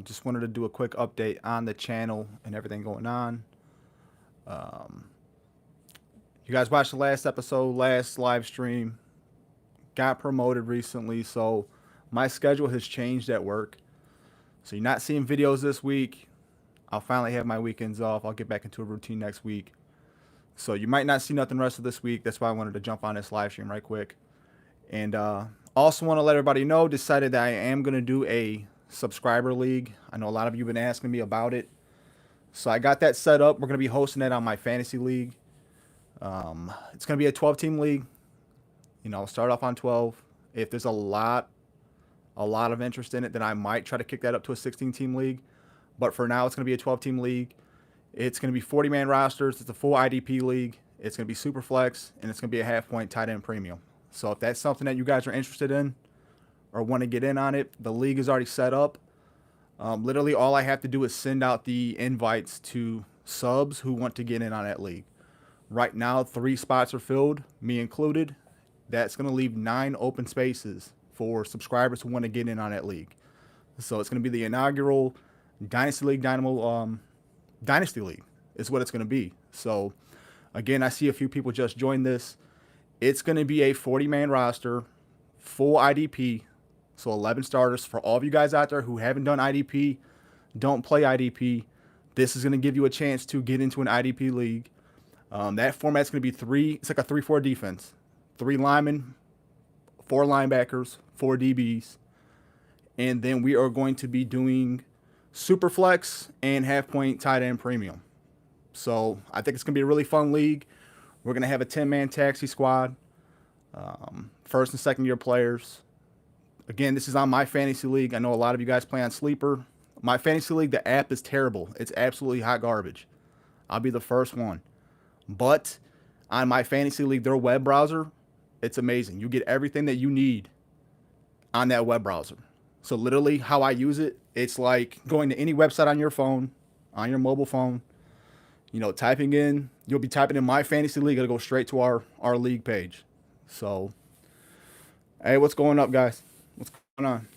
Just wanted to do a quick update on the channel and everything going on. Um, you guys watched the last episode, last live stream. Got promoted recently, so my schedule has changed at work. So you're not seeing videos this week. I'll finally have my weekends off. I'll get back into a routine next week. So you might not see nothing the rest of this week. That's why I wanted to jump on this live stream right quick. And also want to let everybody know, decided that I am going to do a subscriber league. I know a lot of you have been asking me about it. So I got that set up. We're going to be hosting that on my fantasy league. It's going to be a 12-team league. I'll start off on 12. If there's a lot of interest in it, then I might try to kick that up to a 16-team league. But for now, it's going to be a 12-team league. It's going to be 40-man rosters. It's a full IDP league. It's going to be super flex, and it's going to be a half-point tight end premium. So if that's something that you guys are interested in or want to get in on it, the league is already set up. Literally, all I have to do is send out the invites to subs who want to get in on that league. Right now, 3 spots are filled, me included. That's going to leave 9 open spaces for subscribers who want to get in on that league. So it's going to be the inaugural Dynasty League, Dynamo Dynasty League is what it's going to be. So, again, I see a few people just joined this. It's going to be a 40-man roster, full IDP, so 11 starters. For all of you guys out there who haven't done IDP, don't play IDP, this is going to give you a chance to get into an IDP league. That format's going to be it's like a 3-4 defense. 3 linemen, 4 linebackers, 4 DBs. And then we are going to be doing super flex and half-point tight end premium. So I think it's going to be a really fun league. We're going to have a 10-man taxi squad, first and second year players. Again, this is on my fantasy league. I know a lot of you guys play on Sleeper. My fantasy league, the app is terrible. It's absolutely hot garbage. I'll be the first one. But on my fantasy league, their web browser, it's amazing. You get everything that you need on that web browser. So literally how I use it, it's like going to any website on your phone, on your mobile phone, typing in, you'll be typing in my fantasy league, it'll go straight to our league page. So, hey, what's going up, guys? What's going on?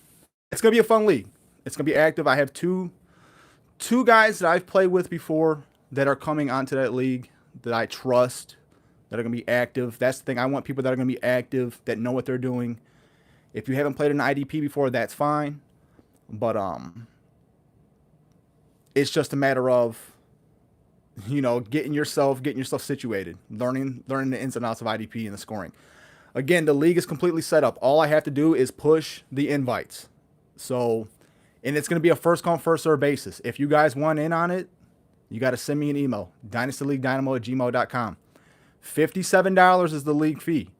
It's going to be a fun league. It's going to be active. I have two guys that I've played with before that are coming onto that league that I trust, that are going to be active. That's the thing. I want people that are going to be active, that know what they're doing. If you haven't played an IDP before, that's fine. But it's just a matter of, getting yourself situated, learning the ins and outs of IDP and the scoring. Again, the league is completely set up. All I have to do is push the invites. So, and it's going to be a first-come, first-served basis. If you guys want in on it, you got to send me an email, dynastyleaguedynamo@gmail.com. $57 is the league fee.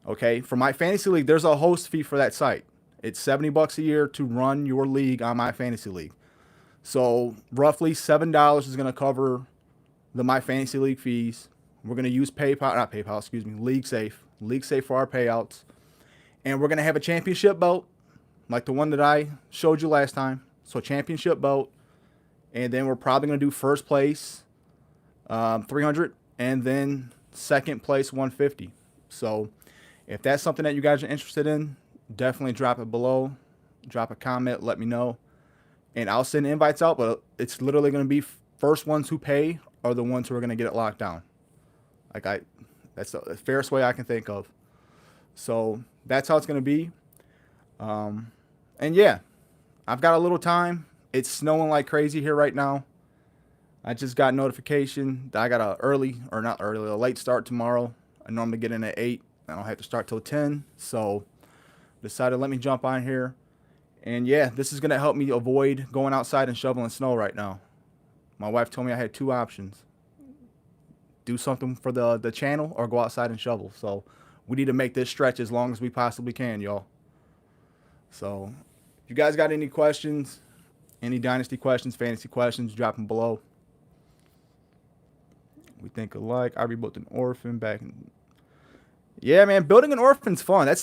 Okay, for my fantasy league, there's a host fee for that site. It's $70 a year to run your league on my fantasy league. So roughly $7 is going to cover the my fantasy league fees. We're going to use League Safe for our payouts. And we're going to have a championship belt, like the one that I showed you last time. So championship belt. And then we're probably going to do first place, 300, and then second place, 150. So if that's something that you guys are interested in, definitely drop it below. Drop a comment, let me know. And I'll send invites out, but it's literally going to be first ones who pay are the ones who are going to get it locked down. That's the fairest way I can think of. So that's how it's going to be. And yeah, I've got a little time. It's snowing like crazy here right now. I just got notification that I got a late start tomorrow. I normally get in at 8. I don't have to start till 10. So decided let me jump on here. And yeah, this is going to help me avoid going outside and shoveling snow right now. My wife told me I had 2 options. Do something for the channel or go outside and shovel. So we need to make this stretch as long as we possibly can, y'all. So if you guys got any questions, any Dynasty questions, fantasy questions, drop them below. We think alike. I rebuilt an Orphan back in... Yeah, man, building an Orphan's fun.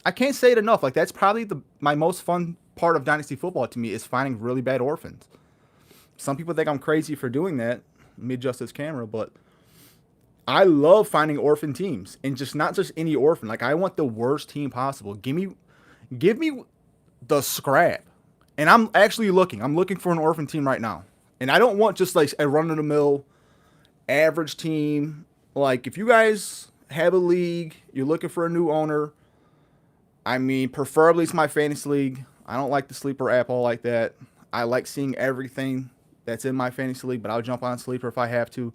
I can't say it enough. Like, that's probably my most fun part of Dynasty football to me is finding really bad orphans. Some people think I'm crazy for doing that. Let me adjust this camera, but I love finding orphan teams, and not just any orphan. Like, I want the worst team possible. Give me the scrap. And I'm actually looking. I'm looking for an orphan team right now. And I don't want just like a run-of-the-mill average team. Like, if you guys have a league, you're looking for a new owner, I mean, preferably it's my fantasy league. I don't like the sleeper app all like that. I like seeing everything that's in my fantasy league, but I'll jump on sleeper if I have to.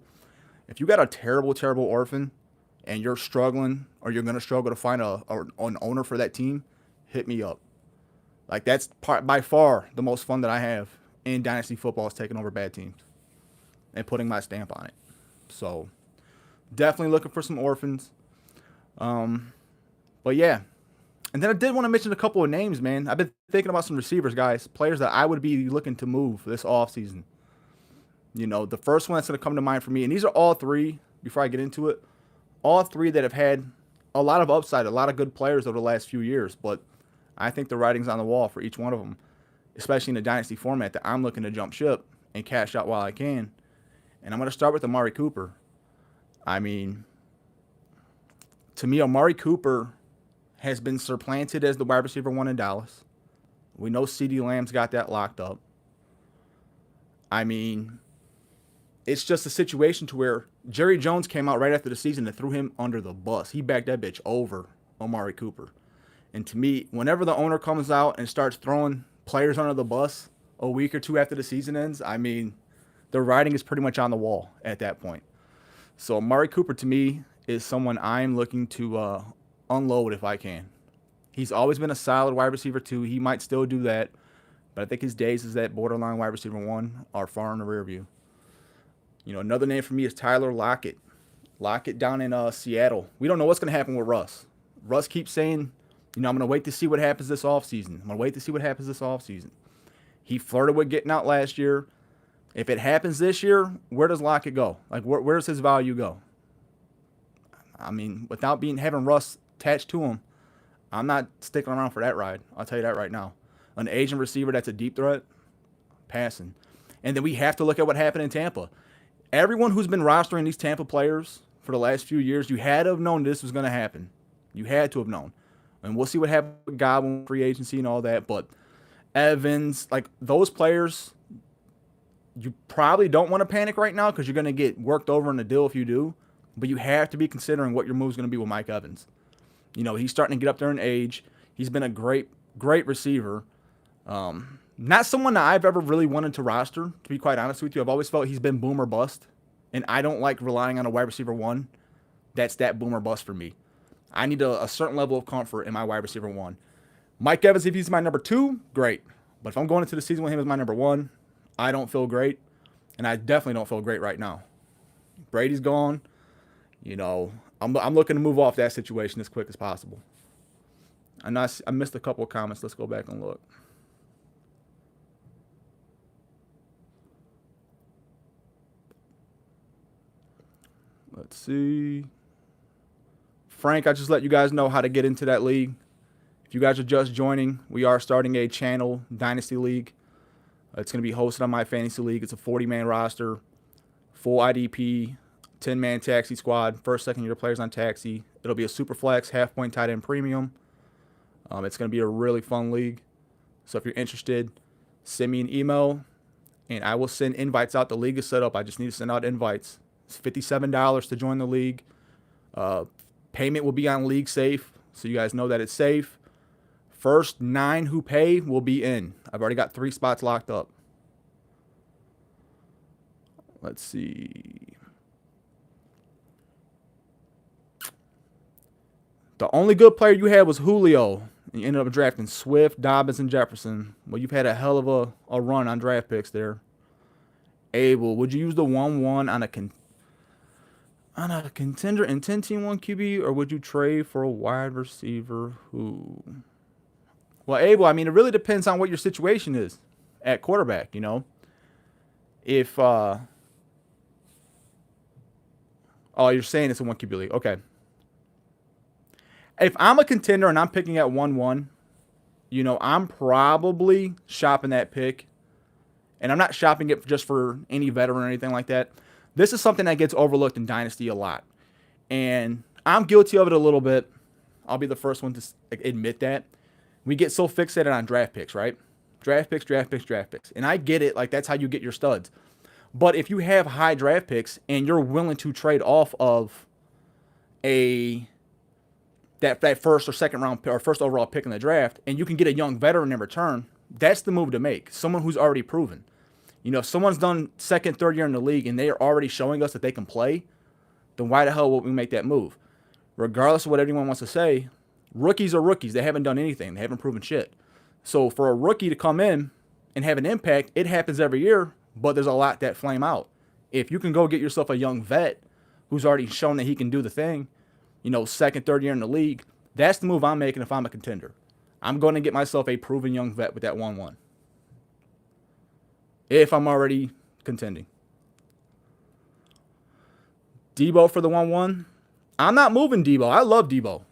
If you got a terrible, terrible orphan and you're struggling or you're going to struggle to find an owner for that team, hit me up. Like, that's by far the most fun that I have in Dynasty football is taking over bad teams and putting my stamp on it. So, definitely looking for some orphans. But yeah. And then I did want to mention a couple of names, man. I've been thinking about some receivers, guys, players that I would be looking to move this offseason. You know, the first one that's going to come to mind for me, and these are all three, before I get into it, all three that have had a lot of upside, a lot of good players over the last few years. But I think the writing's on the wall for each one of them, especially in the Dynasty format that I'm looking to jump ship and cash out while I can. And I'm going to start with Amari Cooper. I mean, to me, Amari Cooper has been supplanted as the wide receiver 1 in Dallas. We know CeeDee Lamb's got that locked up. I mean, it's just a situation to where Jerry Jones came out right after the season and threw him under the bus. He backed that bitch over Amari Cooper. And to me, whenever the owner comes out and starts throwing players under the bus a week or two after the season ends, I mean, the writing is pretty much on the wall at that point. So Amari Cooper, to me, is someone I'm looking to unload if I can. He's always been a solid wide receiver 2. He might still do that, but I think his days as that borderline wide receiver 1 are far in the rear view. You know, another name for me is Tyler Lockett. Lockett down in Seattle. We don't know what's going to happen with Russ. Russ keeps saying, you know, I'm going to wait to see what happens this offseason. I'm going to wait to see what happens this offseason. He flirted with getting out last year. If it happens this year, where does Lockett go? Like, where does his value go? I mean, without having Russ attached to him, I'm not sticking around for that ride. I'll tell you that right now. An aging receiver that's a deep threat, passing. And then we have to look at what happened in Tampa. Everyone who's been rostering these Tampa players for the last few years, you had to have known this was going to happen. You had to have known. And we'll see what happens with Godwin, free agency and all that. But Evans, like those players, you probably don't want to panic right now because you're going to get worked over in the deal if you do. But you have to be considering what your move's going to be with Mike Evans. You know, he's starting to get up there in age. He's been a great receiver. Not someone that I've ever really wanted to roster, to be quite honest with you. I've always felt he's been boom or bust. And I don't like relying on a wide receiver 1 that's that boom or bust for me. I need a certain level of comfort in my wide receiver 1. Mike Evans, if he's my number 2, great. But if I'm going into the season with him as my number 1, I don't feel great. And I definitely don't feel great right now. Brady's gone. You know, I'm looking to move off that situation as quick as possible. I missed a couple of comments. Let's go back and look. Let's see. Frank, I just let you guys know how to get into that league. If you guys are just joining, we are starting a channel Dynasty League. It's going to be hosted on my fantasy league. It's a 40-man roster, full IDP, 10-man taxi squad, first, second year players on taxi. It'll be a super flex, half-point tight end premium. It's going to be a really fun league. So if you're interested, send me an email, and I will send invites out. The league is set up. I just need to send out invites. It's $57 to join the league. Payment will be on League Safe, so you guys know that it's safe. First 9 who pay will be in. I've already got 3 spots locked up. Let's see. The only good player you had was Julio. And you ended up drafting Swift, Dobbins, and Jefferson. Well, you've had a hell of a run on draft picks there. Abel, would you use the 1-1 on a contender and 10-team 1 QB, or would you trade for a wide receiver who? Well, Abel, I mean, it really depends on what your situation is at quarterback, you know. If, oh, you're saying it's a 1 QB league. Okay. If I'm a contender and I'm picking at 1-1, you know, I'm probably shopping that pick. And I'm not shopping it just for any veteran or anything like that. This is something that gets overlooked in Dynasty a lot. And I'm guilty of it a little bit. I'll be the first one to admit that. We get so fixated on draft picks, right? Draft picks, draft picks, draft picks. And I get it. Like, that's how you get your studs. But if you have high draft picks and you're willing to trade off of that first or second round or first overall pick in the draft, and you can get a young veteran in return, that's the move to make. Someone who's already proven. If someone's done second, third year in the league and they are already showing us that they can play, then why the hell would we make that move? Regardless of what anyone wants to say, rookies are rookies. They haven't done anything. They haven't proven shit. So for a rookie to come in and have an impact, it happens every year, but there's a lot that flame out. If you can go get yourself a young vet who's already shown that he can do the thing, second, third year in the league, that's the move I'm making if I'm a contender. I'm going to get myself a proven young vet with that 1-1. If I'm already contending. Debo for the 1-1. I'm not moving Debo. I love Debo.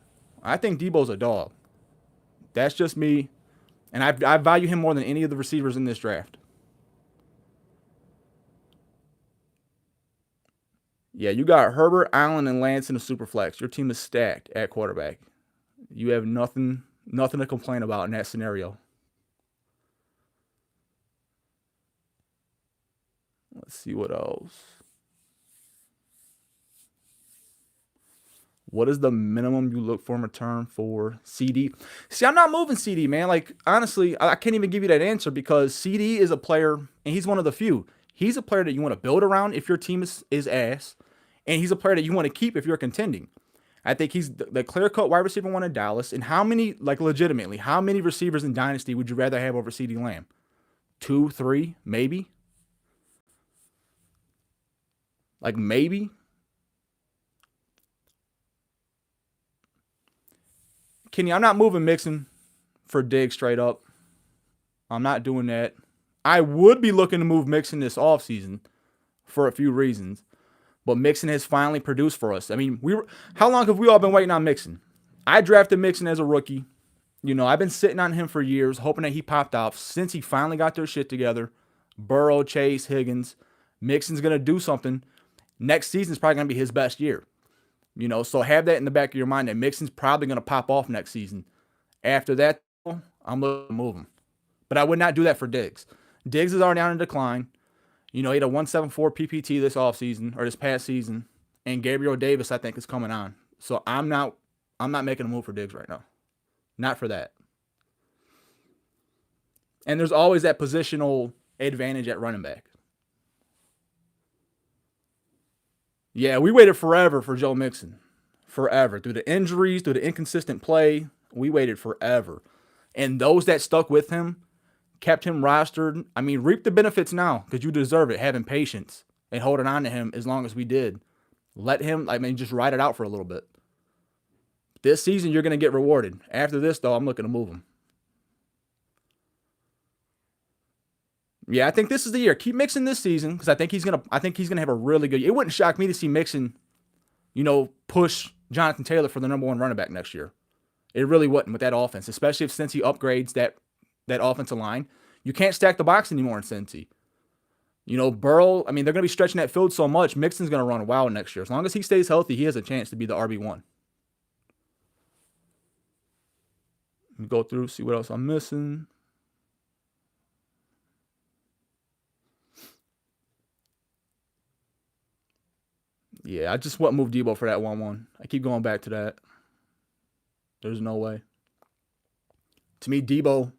I think Debo's a dog. That's just me. And I value him more than any of the receivers in this draft. Yeah, you got Herbert, Allen, and Lance in a super flex. Your team is stacked at quarterback. You have nothing to complain about in that scenario. Let's see what else. What is the minimum you look for in return for CD? See, I'm not moving CD, man. Like, honestly, I can't even give you that answer because CD is a player, and he's one of the few. He's a player that you want to build around if your team is ass, and he's a player that you want to keep if you're contending. I think he's the clear-cut wide receiver one in Dallas. And how many, like legitimately, how many receivers in Dynasty would you rather have over CD Lamb? 2, 3, maybe? Like, maybe? Kenny, I'm not moving Mixon for Diggs straight up. I'm not doing that. I would be looking to move Mixon this offseason for a few reasons. But Mixon has finally produced for us. I mean, how long have we all been waiting on Mixon? I drafted Mixon as a rookie. I've been sitting on him for years, hoping that he popped off since he finally got their shit together. Burrow, Chase, Higgins. Mixon's going to do something. Next season's probably going to be his best year. So have that in the back of your mind that Mixon's probably going to pop off next season. After that, I'm looking to move him. But I would not do that for Diggs. Diggs is already on a decline. He had a 174 PPT this offseason or this past season. And Gabriel Davis, I think, is coming on. So I'm not making a move for Diggs right now. Not for that. And there's always that positional advantage at running back. Yeah, we waited forever for Joe Mixon. Forever. Through the injuries, through the inconsistent play, we waited forever. And those that stuck with him, kept him rostered. I mean, reap the benefits now because you deserve it, having patience and holding on to him as long as we did. Let him, just ride it out for a little bit. This season, you're going to get rewarded. After this, though, I'm looking to move him. Yeah, I think this is the year. Keep Mixon this season because I think he's gonna have a really good year. It wouldn't shock me to see Mixon, push Jonathan Taylor for the number 1 running back next year. It really wouldn't with that offense, especially since he upgrades that offensive line. You can't stack the box anymore in Cincy. Burrow, they're going to be stretching that field so much, Mixon's going to run wild next year. As long as he stays healthy, he has a chance to be the RB1. Let me go through, see what else I'm missing. Yeah, I just wouldn't move Debo for that 1-1. I keep going back to that. There's no way. To me, Debo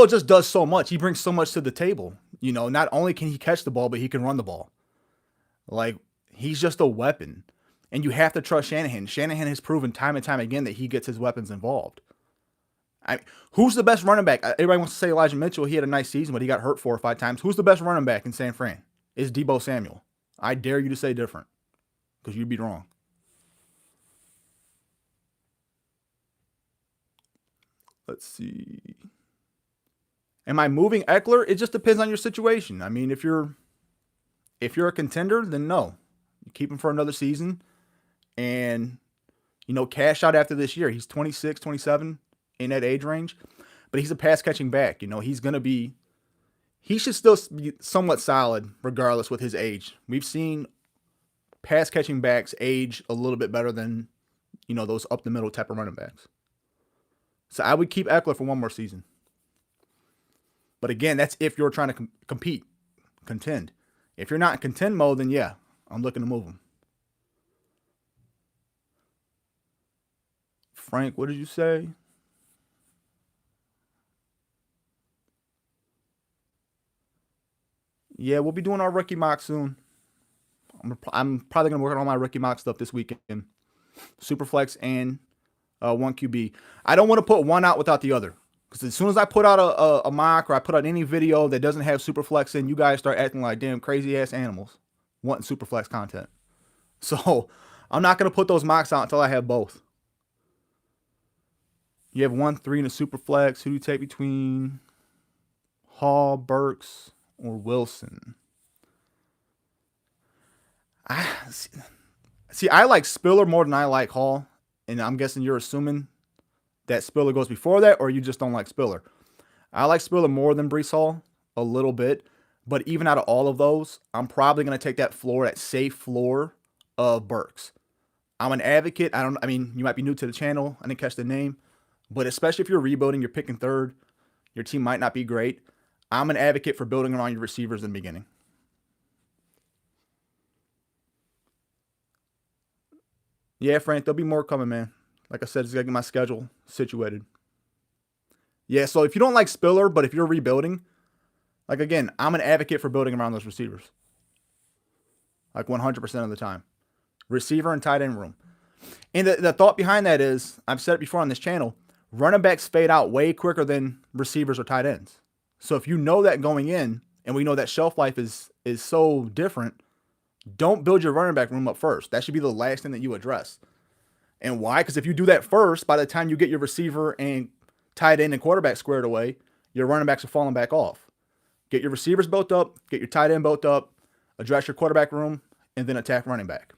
just does so much. He brings so much to the table. Not only can he catch the ball, but he can run the ball. Like, he's just a weapon. And you have to trust Shanahan. Shanahan has proven time and time again that he gets his weapons involved. Who's the best running back? Everybody wants to say Elijah Mitchell. He had a nice season, but he got hurt 4 or 5 times. Who's the best running back in San Fran? It's Debo Samuel. I dare you to say different because you'd be wrong. Let's see. Am I moving Eckler? It just depends on your situation. If you're a contender, then no. You keep him for another season and, cash out after this year. He's 26, 27 in that age range, but he's a pass catching back. He should still be somewhat solid regardless with his age. We've seen pass catching backs age a little bit better than, those up the middle type of running backs. So I would keep Eckler for 1 more season. But again, that's if you're trying to contend. If you're not in contend mode, then yeah, I'm looking to move him. Frank, what did you say? Yeah, we'll be doing our rookie mock soon. I'm probably going to work on all my rookie mock stuff this weekend. Superflex and 1QB. I don't want to put one out without the other. Because as soon as I put out a mock or I put out any video that doesn't have Superflex in, you guys start acting like damn crazy ass animals wanting Superflex content. So I'm not going to put those mocks out until I have both. You have 1, 3 in a Superflex. Who do you take between Hall, Burks, or Wilson? I like Spiller more than I like Hall. And I'm guessing you're assuming that Spiller goes before that, or you just don't like Spiller. I like Spiller more than Breece Hall a little bit. But even out of all of those, I'm probably going to take that safe floor of Burks. I'm an advocate. I mean, you might be new to the channel. I didn't catch the name. But especially if you're rebuilding, you're picking third, your team might not be great. I'm an advocate for building around your receivers in the beginning. Yeah, Frank, there'll be more coming, man. Like I said, just got to get my schedule situated. Yeah, so if you don't like Spiller, but if you're rebuilding, like again, I'm an advocate for building around those receivers. Like 100% of the time. Receiver and tight end room. And the thought behind that is, I've said it before on this channel, running backs fade out way quicker than receivers or tight ends. So if you know that going in, and we know that shelf life is so different, don't build your running back room up first. That should be the last thing that you address. And why? Because if you do that first, by the time you get your receiver and tight end and quarterback squared away, your running backs are falling back off. Get your receivers built up, get your tight end built up, address your quarterback room, and then attack running back.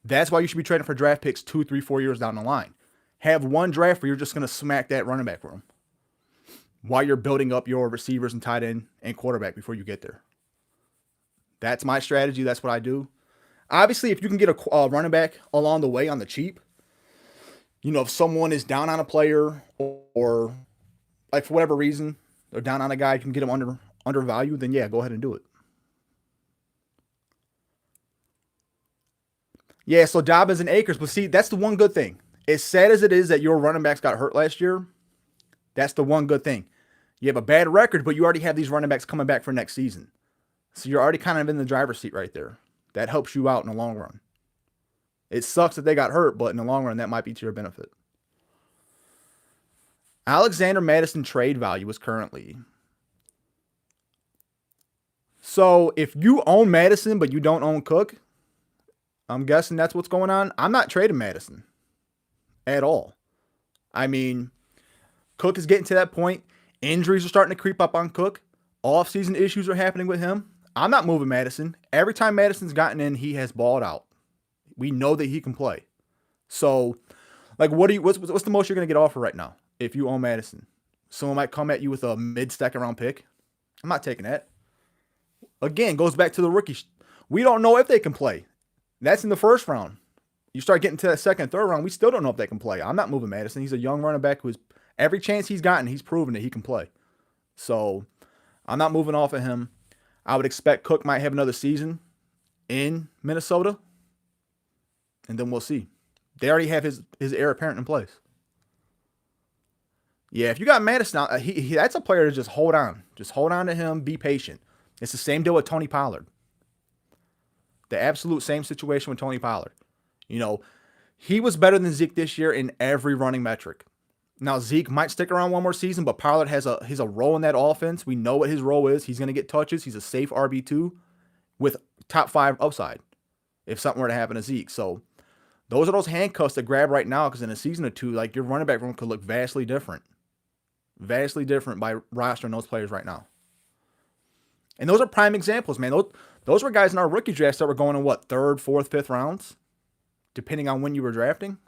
That's why you should be trading for draft picks 2, 3, 4 years down the line. Have one draft where you're just going to smack that running back room while you're building up your receivers and tight end and quarterback before you get there. That's my strategy. That's what I do. Obviously, if you can get a running back along the way on the cheap, if someone is down on a player or like for whatever reason, they're down on a guy, you can get him undervalued, then yeah, go ahead and do it. Yeah, so Dobbins and Akers, but see, that's the one good thing. As sad as it is that your running backs got hurt last year, that's the one good thing. You have a bad record, but you already have these running backs coming back for next season. So you're already kind of in the driver's seat right there. That helps you out in the long run. It sucks that they got hurt, but in the long run, that might be to your benefit. Alexander Madison trade value is currently. So if you own Madison, but you don't own Cook, I'm guessing that's what's going on. I'm not trading Madison at all. I mean, Cook is getting to that point. Injuries are starting to creep up on Cook. Offseason issues are happening with him. I'm not moving Madison. Every time Madison's gotten in, he has balled out. We know that he can play. So, like, what's the most you're going to get offered right now if you own Madison? Someone might come at you with a mid-second round pick. I'm not taking that. Again, goes back to the rookie. We don't know if they can play. That's in the first round. You start getting to that second, third round, we still don't know if they can play. I'm not moving Madison. He's a young running back who's every chance he's gotten, he's proven that he can play. So I'm not moving off of him. I would expect Cook might have another season in Minnesota, and then we'll see. They already have his heir apparent in place. Yeah, if you got Madison, that's a player to just hold on. Just hold on to him. Be patient. It's the same deal with Tony Pollard. The absolute same situation with Tony Pollard. He was better than Zeke this year in every running metric. Now, Zeke might stick around one more season, but Pollard has a role in that offense. We know what his role is. He's going to get touches. He's a safe RB2 with top 5 upside if something were to happen to Zeke. So those are those handcuffs to grab right now because in a season or two, like your running back room could look vastly different. Vastly different by rostering those players right now. And those are prime examples, man. Those were guys in our rookie drafts that were going in third, fourth, fifth rounds, depending on when you were drafting.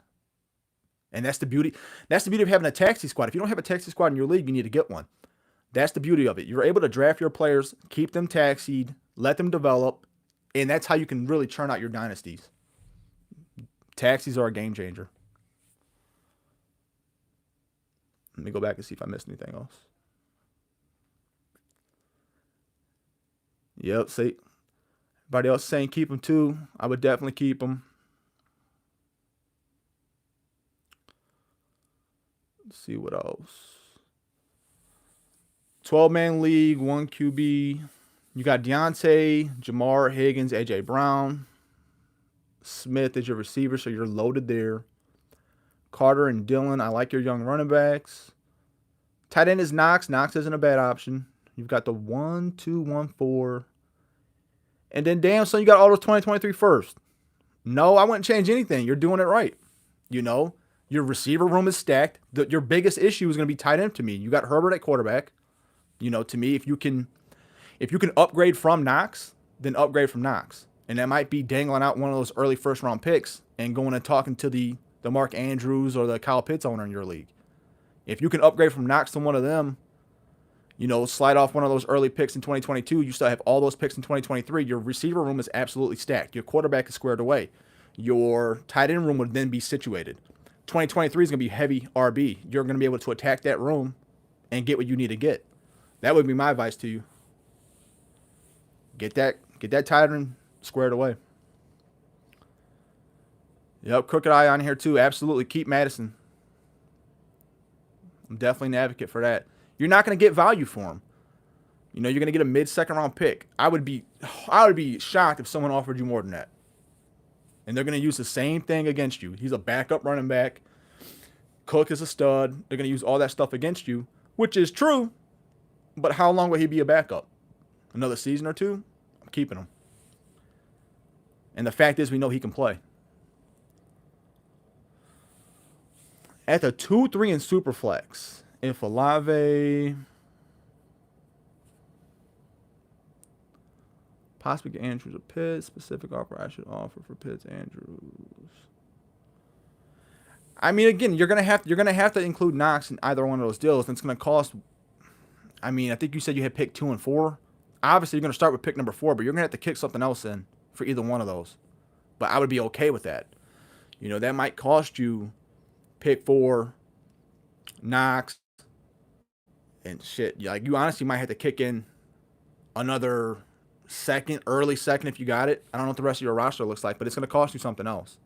And that's the beauty. That's the beauty of having a taxi squad. If you don't have a taxi squad in your league, you need to get one. That's the beauty of it. You're able to draft your players, keep them taxied, let them develop, and that's how you can really churn out your dynasties. Taxis are a game changer. Let me go back and see if I missed anything else. Yep. See, everybody else saying keep him too. I would definitely keep him. Let's see what else. 12-man league, 1 QB. You got Deontay, Jamar, Higgins, A.J. Brown. Smith is your receiver, so you're loaded there. Carter and Dillon, I like your young running backs. Tight end is Knox. Knox isn't a bad option. You've got the 1, 2, 1, 4. And then, damn, son, you got all those 2023 first. No, I wouldn't change anything. You're doing it right. You know, your receiver room is stacked. Your biggest issue is going to be tight end to me. You got Herbert at quarterback. You know, to me, if you can upgrade from Knox, then upgrade from Knox. And that might be dangling out one of those early first-round picks and going and talking to the Mark Andrews or the Kyle Pitts owner in your league. If you can upgrade from Knox to one of them, you know, slide off one of those early picks in 2022, you still have all those picks in 2023. Your receiver room is absolutely stacked. Your quarterback is squared away. Your tight end room would then be situated. 2023 is going to be heavy RB. You're going to be able to attack that room and get what you need to get. That would be my advice to you. Get that tight end squared away. Yep, crooked eye on here too. Absolutely, keep Madison. I'm definitely an advocate for that. You're not going to get value for him. You know, you're going to get a mid-second round pick. I would be shocked if someone offered you more than that. And they're going to use the same thing against you. He's a backup running back. Cook is a stud. They're going to use all that stuff against you, which is true. But how long will he be a backup? Another season or two? I'm keeping him. And the fact is, we know he can play. At the 2-3 in Superflex, if Olave, possibly get Andrews or Pitts, specific offer I should offer for Pitts, Andrews. I mean, again, you're gonna have to include Knox in either one of those deals, and it's gonna cost. I mean, I think you said you had pick 2 and 4. Obviously, you're gonna start with pick number 4, but you're gonna have to kick something else in for either one of those. But I would be okay with that. You know, that might cost you pick 4, Knox, and shit. Like, you honestly might have to kick in another early second if you got it. I don't know what the rest of your roster looks like, but it's going to cost you something else.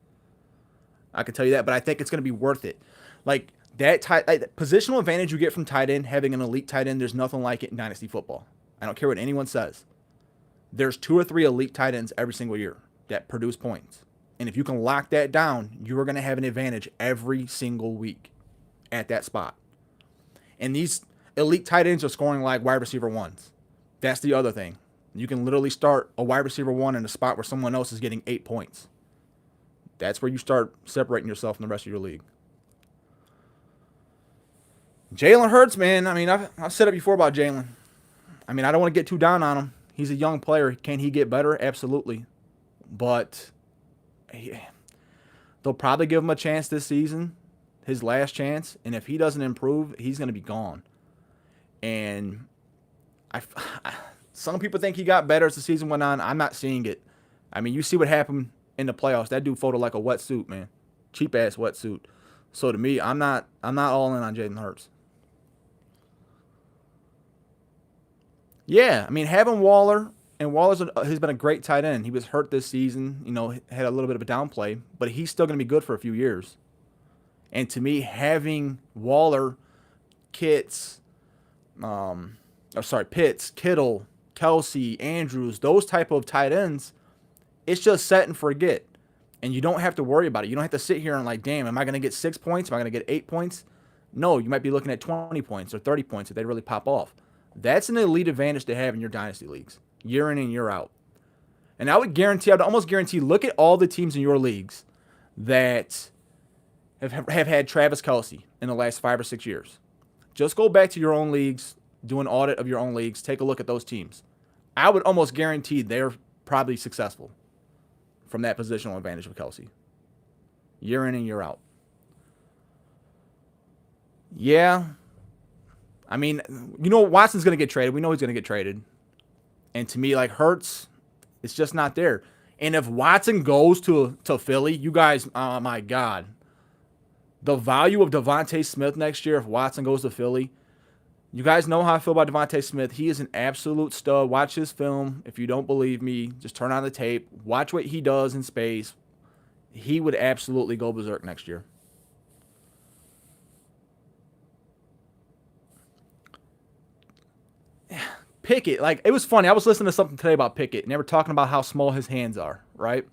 I can tell you that, but I think it's going to be worth it. Like, that positional advantage you get from tight end, having an elite tight end, there's nothing like it in Dynasty football. I don't care what anyone says. There's 2 or 3 elite tight ends every single year that produce points. And if you can lock that down, you are going to have an advantage every single week at that spot. And these elite tight ends are scoring like wide receiver 1s. That's the other thing. You can literally start a wide receiver 1 in a spot where someone else is getting 8 points. That's where you start separating yourself from the rest of your league. Jalen Hurts, man. I mean, I've said it before about Jalen. I mean, I don't want to get too down on him. He's a young player. Can he get better? Absolutely. But they'll probably give him a chance this season, his last chance. And if he doesn't improve, he's going to be gone. And some people think he got better as the season went on. I'm not seeing it. I mean, you see what happened in the playoffs. That dude folded like a wetsuit, man. Cheap-ass wetsuit. So to me, I'm not all in on Jalen Hurts. Yeah, I mean, having Waller, and has been a great tight end. He was hurt this season, you know, had a little bit of a downplay, but he's still going to be good for a few years. And to me, having Waller, Pitts, Kittle, Kelsey, Andrews, those type of tight ends, it's just set and forget. And you don't have to worry about it. You don't have to sit here and like, damn, am I going to get 6 points? Am I going to get 8 points? No, you might be looking at 20 points or 30 points if they really pop off. That's an elite advantage to have in your dynasty leagues, year in and year out. And I'd almost guarantee, look at all the teams in your leagues that have had Travis Kelsey in the last 5 or 6 years. Just go back to your own leagues, do an audit of your own leagues, take a look at those teams. I would almost guarantee they're probably successful from that positional advantage of Kelsey, year in and year out. Yeah. I mean, you know, Watson's going to get traded. We know he's going to get traded. And to me, like, Hurts, it's just not there. And if Watson goes to Philly, you guys, oh my God. The value of Devontae Smith next year, if Watson goes to Philly, You guys know how I feel about Devontae Smith. He is an absolute stud. Watch his film. If you don't believe me, just turn on the tape. Watch what he does in space. He would absolutely go berserk next year. Pickett, like, it was funny. I was listening to something today about Pickett, and they were talking about how small his hands are, right?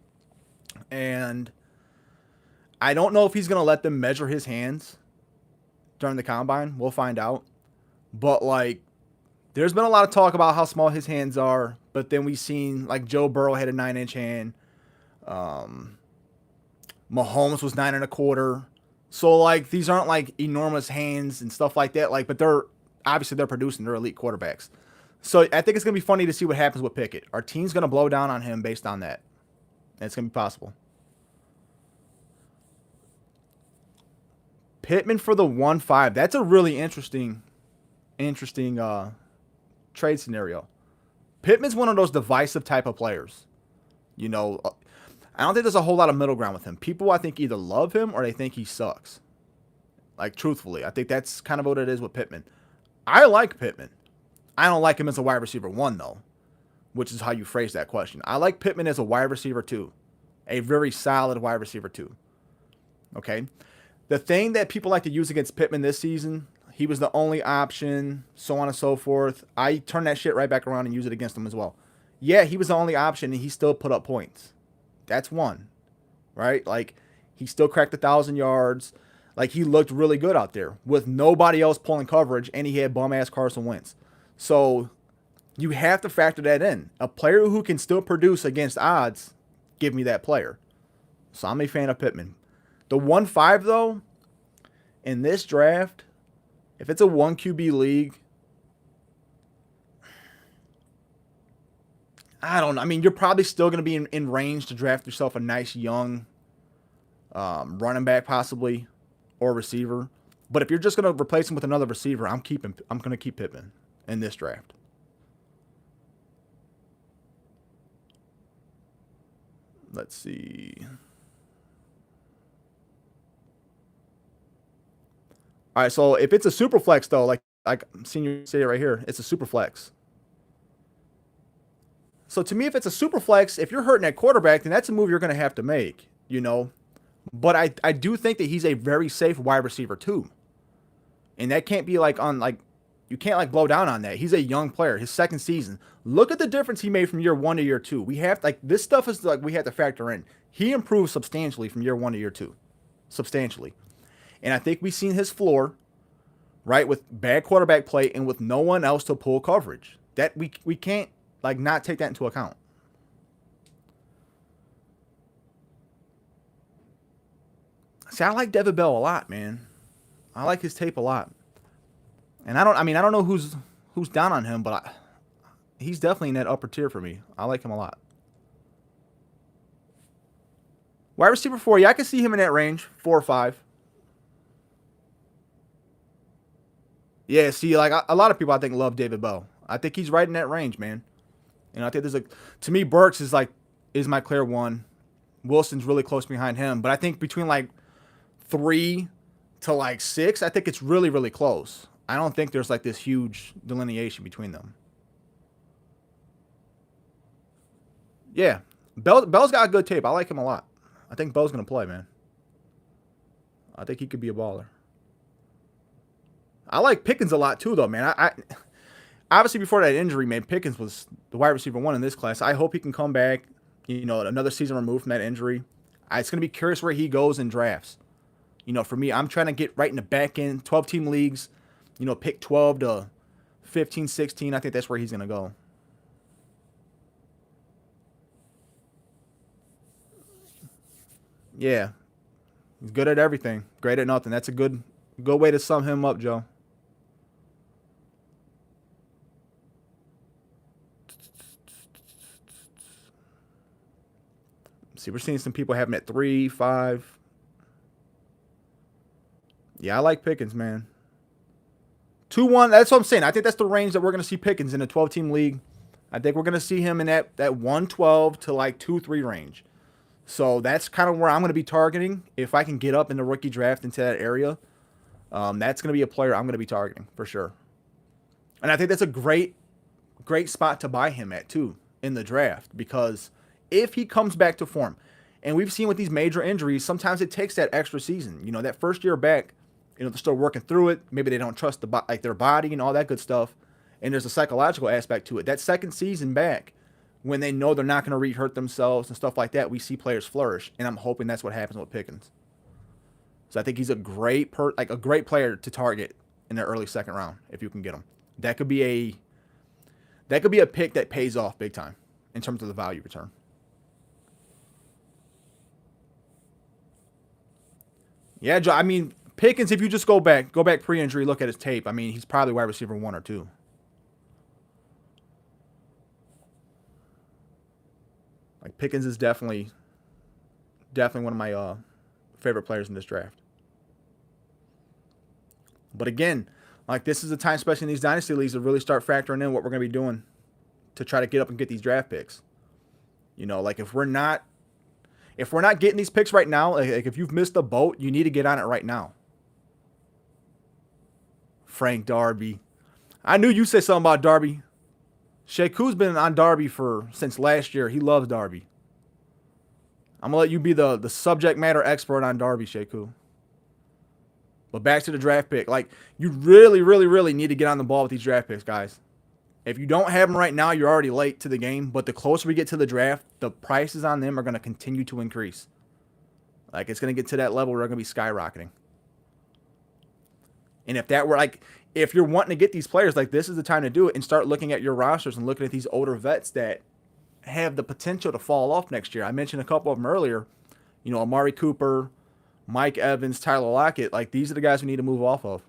And I don't know if he's going to let them measure his hands during the combine. We'll find out. But, like, there's been a lot of talk about how small his hands are, but then we've seen, like, Joe Burrow had a 9-inch hand. Mahomes was 9.25. So, like, these aren't, like, enormous hands and stuff like that. Like, but they're producing. They're elite quarterbacks. So I think it's going to be funny to see what happens with Pickett. Our team's going to blow down on him based on that. And it's going to be possible. Pittman for the 1-5. That's a really interesting trade scenario. Pittman's one of those divisive type of players. You know, I don't think there's a whole lot of middle ground with him. People, I think, either love him or they think he sucks. Like, truthfully, I think that's kind of what it is with Pittman. I like Pittman. I don't like him as a wide receiver 1, though, which is how you phrase that question. I like Pittman as a wide receiver 2, a very solid wide receiver 2. Okay? The thing that people like to use against Pittman this season, he was the only option, so on and so forth. I turn that shit right back around and use it against him as well. Yeah, he was the only option, and he still put up points. That's one, right? Like, he still cracked 1,000 yards. Like, he looked really good out there with nobody else pulling coverage, and he had bum-ass Carson Wentz. So you have to factor that in. A player who can still produce against odds, give me that player. So I'm a fan of Pittman. The 1-5, though, in this draft, if it's a 1 QB league, I don't know. I mean, you're probably still going to be in range to draft yourself a nice young running back possibly or receiver. But if you're just going to replace him with another receiver, I'm going to keep Pittman in this draft. Let's see. All right, so if it's a super flex, though, like I'm seeing you say it right here, it's a super flex. So to me, if it's a super flex, if you're hurting at quarterback, then that's a move you're going to have to make, you know. But I do think that he's a very safe wide receiver, too. And that can't be you can't blow down on that. He's a young player, his second season. Look at the difference he made from year 1 to year 2. We have this stuff is we have to factor in. He improved substantially from year 1 to year 2, substantially. And I think we've seen his floor, right, with bad quarterback play and with no one else to pull coverage. That we can't not take that into account. See, I like Devin Bell a lot, man. I like his tape a lot. And I don't know who's down on him, but he's definitely in that upper tier for me. I like him a lot. Wide receiver 4, yeah, I can see him in that range, 4 or 5. Yeah, see, a lot of people I think love David Bell. I think he's right in that range, man. And I think to me, Burks is my clear one. Wilson's really close behind him, but I think between 3 to 6, I think it's really, really close. I don't think there's this huge delineation between them. Yeah, Bell's got a good tape. I like him a lot. I think Bell's gonna play, man. I think he could be a baller. I like Pickens a lot too, though, man. I obviously before that injury, man, Pickens was the wide receiver 1 in this class. I hope he can come back. You know, another season removed from that injury. It's gonna be curious where he goes in drafts. You know, for me, I'm trying to get right in the back end, 12-team leagues. You know, pick 12 to 15, 16. I think that's where he's gonna go. Yeah, he's good at everything, great at nothing. That's a good way to sum him up, Joe. See, we're seeing some people have him at 3, 5. Yeah, I like Pickens, man. 2-1. That's what I'm saying. I think that's the range that we're going to see Pickens in a 12-team league. I think we're going to see him in that 112 to 2-3 range. So that's kind of where I'm going to be targeting. If I can get up in the rookie draft into that area, that's going to be a player I'm going to be targeting for sure. And I think that's a great spot to buy him at too in the draft, because if he comes back to form, and we've seen with these major injuries, sometimes it takes that extra season. That first year back, they're still working through it. Maybe they don't trust their body and all that good stuff. And there's a psychological aspect to it. That second season back, when they know they're not going to re-hurt themselves and stuff like that, we see players flourish. And I'm hoping that's what happens with Pickens. So I think he's a great player to target in the early second round if you can get him. That could be a pick that pays off big time in terms of the value return. Yeah, Joe, I mean, Pickens, if you just go back pre-injury, look at his tape, I mean, he's probably wide receiver 1 or 2. Like, Pickens is definitely one of my favorite players in this draft. But again, like, this is a time, especially in these dynasty leagues, to really start factoring in what we're going to be doing to try to get up and get these draft picks. Like, if we're not getting these picks right now, like if you've missed the boat, you need to get on it right now. Frank Darby. I knew you'd say something about Darby. Sheikh's been on Darby since last year. He loves Darby. I'm going to let you be the subject matter expert on Darby, Sheikh. But back to the draft pick. Like, you really, really, really need to get on the ball with these draft picks, guys. If you don't have them right now, you're already late to the game. But the closer we get to the draft, the prices on them are going to continue to increase. Like, it's going to get to that level where they're going to be skyrocketing. And if you're wanting to get these players, like, this is the time to do it and start looking at your rosters and looking at these older vets that have the potential to fall off next year. I mentioned a couple of them earlier. Amari Cooper, Mike Evans, Tyler Lockett. Like, these are the guys we need to move off of.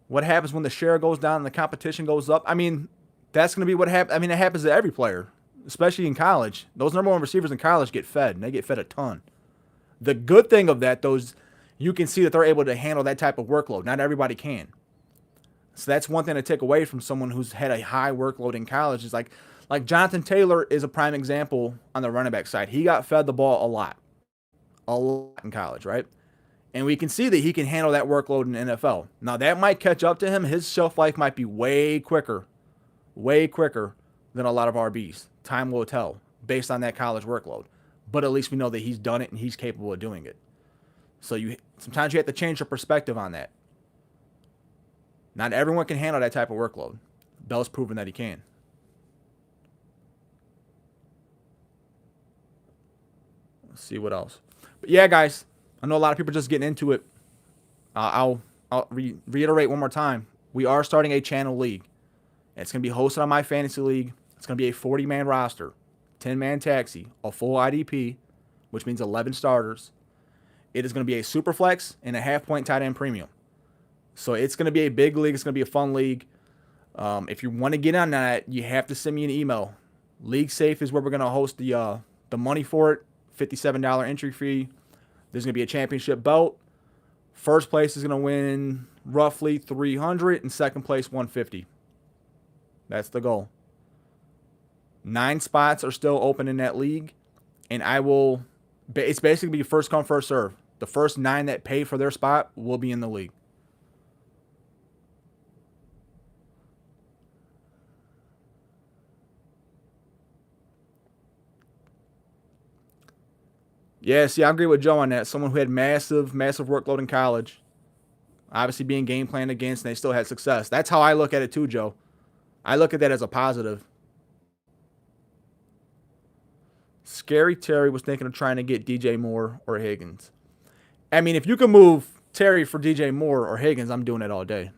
What happens when the share goes down and the competition goes up? I mean, that's going to be what happens. I mean, it happens to every player, especially in college. Those number 1 receivers in college get fed, and they get fed a ton. The good thing of that, you can see that they're able to handle that type of workload. Not everybody can. So that's one thing to take away from someone who's had a high workload in college. Is like Jonathan Taylor is a prime example on the running back side. He got fed the ball a lot in college, right? And we can see that he can handle that workload in the NFL. Now, that might catch up to him. His shelf life might be way quicker than a lot of RBs. Time will tell based on that college workload. But at least we know that he's done it and he's capable of doing it. So sometimes you have to change your perspective on that. Not everyone can handle that type of workload. Bell's proven that he can. Let's see what else. But yeah, guys, I know a lot of people are just getting into it. I'll reiterate one more time. We are starting a channel league. It's going to be hosted on my fantasy league. It's going to be a 40-man roster, 10-man taxi, a full IDP, which means 11 starters. It is going to be a super flex and a half-point tight end premium. So it's going to be a big league. It's going to be a fun league. If you want to get on that, you have to send me an email. League Safe is where we're going to host the money for it. $57 entry fee. There's going to be a championship belt. First place is going to win roughly $300 and second place $150. That's the goal. 9 spots are still open in that league, and it's basically be first come, first serve. The first 9 that pay for their spot will be in the league. Yeah, see, I agree with Joe on that. Someone who had massive workload in college, obviously being game planned against, and they still had success. That's how I look at it too, Joe. I look at that as a positive. Scary Terry was thinking of trying to get DJ Moore or Higgins. I mean, if you can move Terry for DJ Moore or Higgins, I'm doing it all day.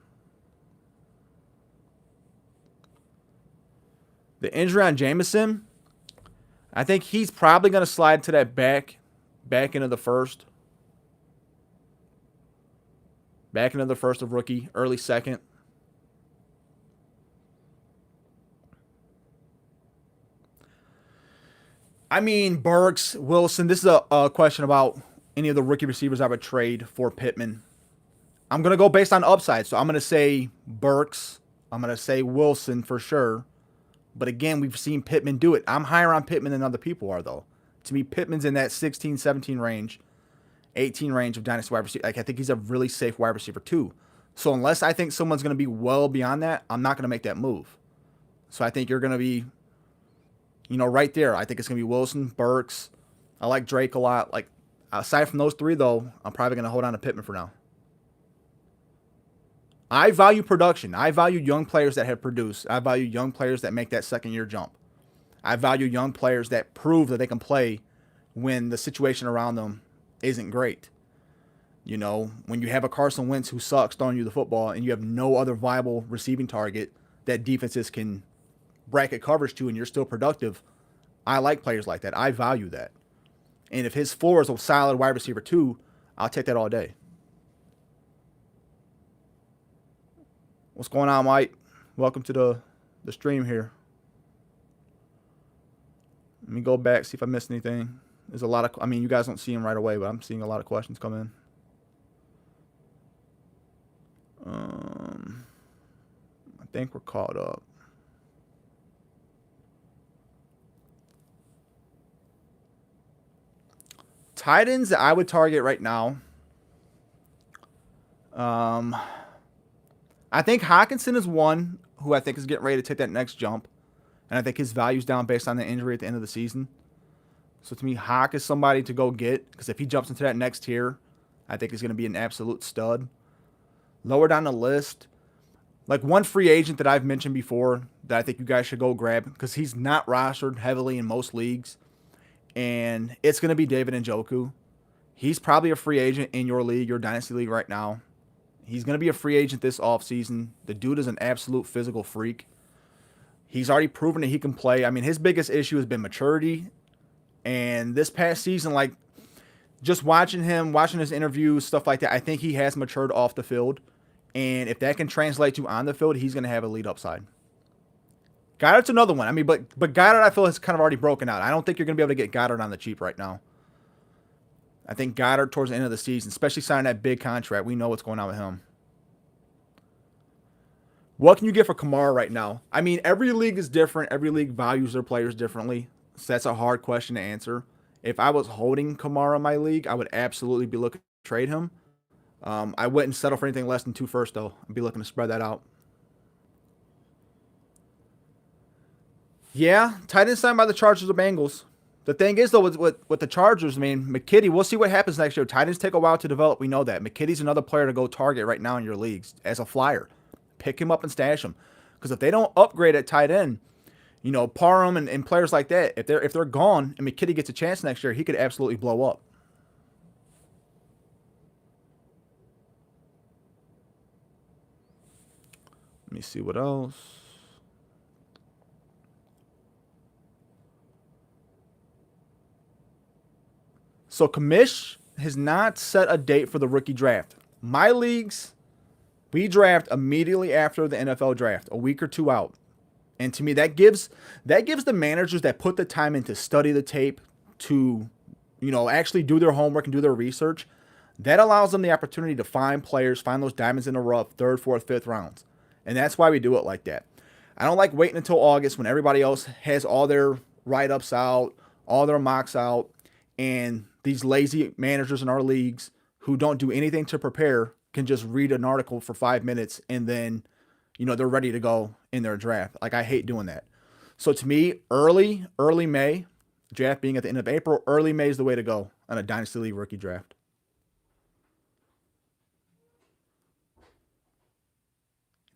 The injury on Jameson, I think he's probably going to slide to that back into the first. Back into the first of rookie, early second. I mean, Burks, Wilson. This is a question about any of the rookie receivers I would trade for Pittman. I'm going to go based on upside. So I'm going to say Burks. I'm going to say Wilson for sure. But again, we've seen Pittman do it. I'm higher on Pittman than other people are, though. To me, Pittman's in that 16, 17 range. 18 range of Dynasty wide receiver. Like, I think he's a really safe wide receiver too. So unless I think someone's going to be well beyond that, I'm not going to make that move. So I think you're going to be, right there. I think it's going to be Wilson, Burks. I like Drake a lot. Like, aside from those three, though, I'm probably going to hold on to Pittman for now. I value production. I value young players that have produced. I value young players that make that second-year jump. I value young players that prove that they can play when the situation around them isn't great. When you have a Carson Wentz who sucks throwing you the football and you have no other viable receiving target that defenses can bracket coverage to and you're still productive, I like players like that. I value that. And if his floor is a solid wide receiver too, I'll take that all day. What's going on, Mike? Welcome to the stream here. Let me go back, see if I missed anything. There's a lot of, you guys don't see them right away, but I'm seeing a lot of questions come in. I think we're caught up. Tight ends that I would target right now. I think Hockenson is one who I think is getting ready to take that next jump. And I think his value's down based on the injury at the end of the season. So to me, Hawk is somebody to go get, because if he jumps into that next tier, I think he's going to be an absolute stud. Lower down the list, like one free agent that I've mentioned before that I think you guys should go grab, because he's not rostered heavily in most leagues, and it's going to be David Njoku. He's probably a free agent in your league, your Dynasty league right now. He's going to be a free agent this offseason. The dude is an absolute physical freak. He's already proven that he can play. His biggest issue has been maturity. And this past season, like, just watching him, watching his interviews, stuff like that, I think he has matured off the field. And if that can translate to on the field, he's going to have a lead upside. Goddard's another one. But Goddard, I feel, has kind of already broken out. I don't think you're going to be able to get Goddard on the cheap right now. I think Goddard towards the end of the season, especially signing that big contract, we know what's going on with him. What can you get for Kamara right now? Every league is different. Every league values their players differently. So that's a hard question to answer. If I was holding Kamara in my league, I would absolutely be looking to trade him. I wouldn't settle for anything less than 2 first, though. I'd be looking to spread that out. Yeah, tight end signed by the Chargers or Bengals. The thing is, though, with the Chargers, McKitty, we'll see what happens next year. Tight ends take a while to develop. We know that. McKitty's another player to go target right now in your leagues as a flyer. Pick him up and stash him. Because if they don't upgrade at tight end, Parham and players like that, if they're gone and McKitty gets a chance next year, he could absolutely blow up. Let me see what else. So Kamish has not set a date for the rookie draft. My leagues, we draft immediately after the NFL draft, a week or two out. And to me, that gives the managers that put the time in to study the tape, to actually do their homework and do their research, that allows them the opportunity to find players, find those diamonds in the rough, 3rd, 4th, 5th rounds. And that's why we do it like that. I don't like waiting until August when everybody else has all their write-ups out, all their mocks out, and these lazy managers in our leagues who don't do anything to prepare can just read an article for 5 minutes and then, they're ready to go in their draft. Like, I hate doing that. So to me, early May, draft being at the end of April, early May is the way to go on a Dynasty League rookie draft.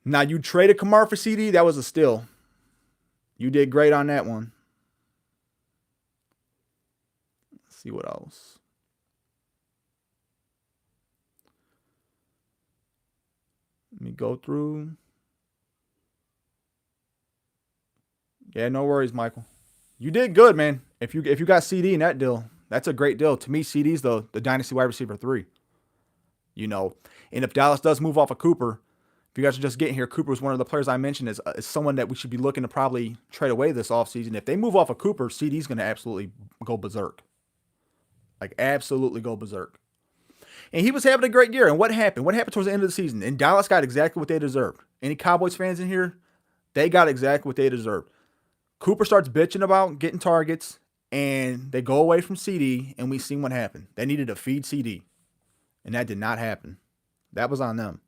Now, you traded Kamara for CD. That was a steal. You did great on that one. Let's see what else. Let me go through. Yeah, no worries, Michael. You did good, man. If you got CD in that deal, that's a great deal. To me, CD's the Dynasty wide receiver 3. And if Dallas does move off of Cooper, if you guys are just getting here, Cooper is one of the players I mentioned is someone that we should be looking to probably trade away this offseason. If they move off of Cooper, CD's going to absolutely go berserk. Like, absolutely go berserk. And he was having a great year. And what happened? What happened towards the end of the season? And Dallas got exactly what they deserved. Any Cowboys fans in here? They got exactly what they deserved. Cooper starts bitching about getting targets, And they go away from CD, and we seen what happened. They needed to feed CD, and that did not happen. That was on them.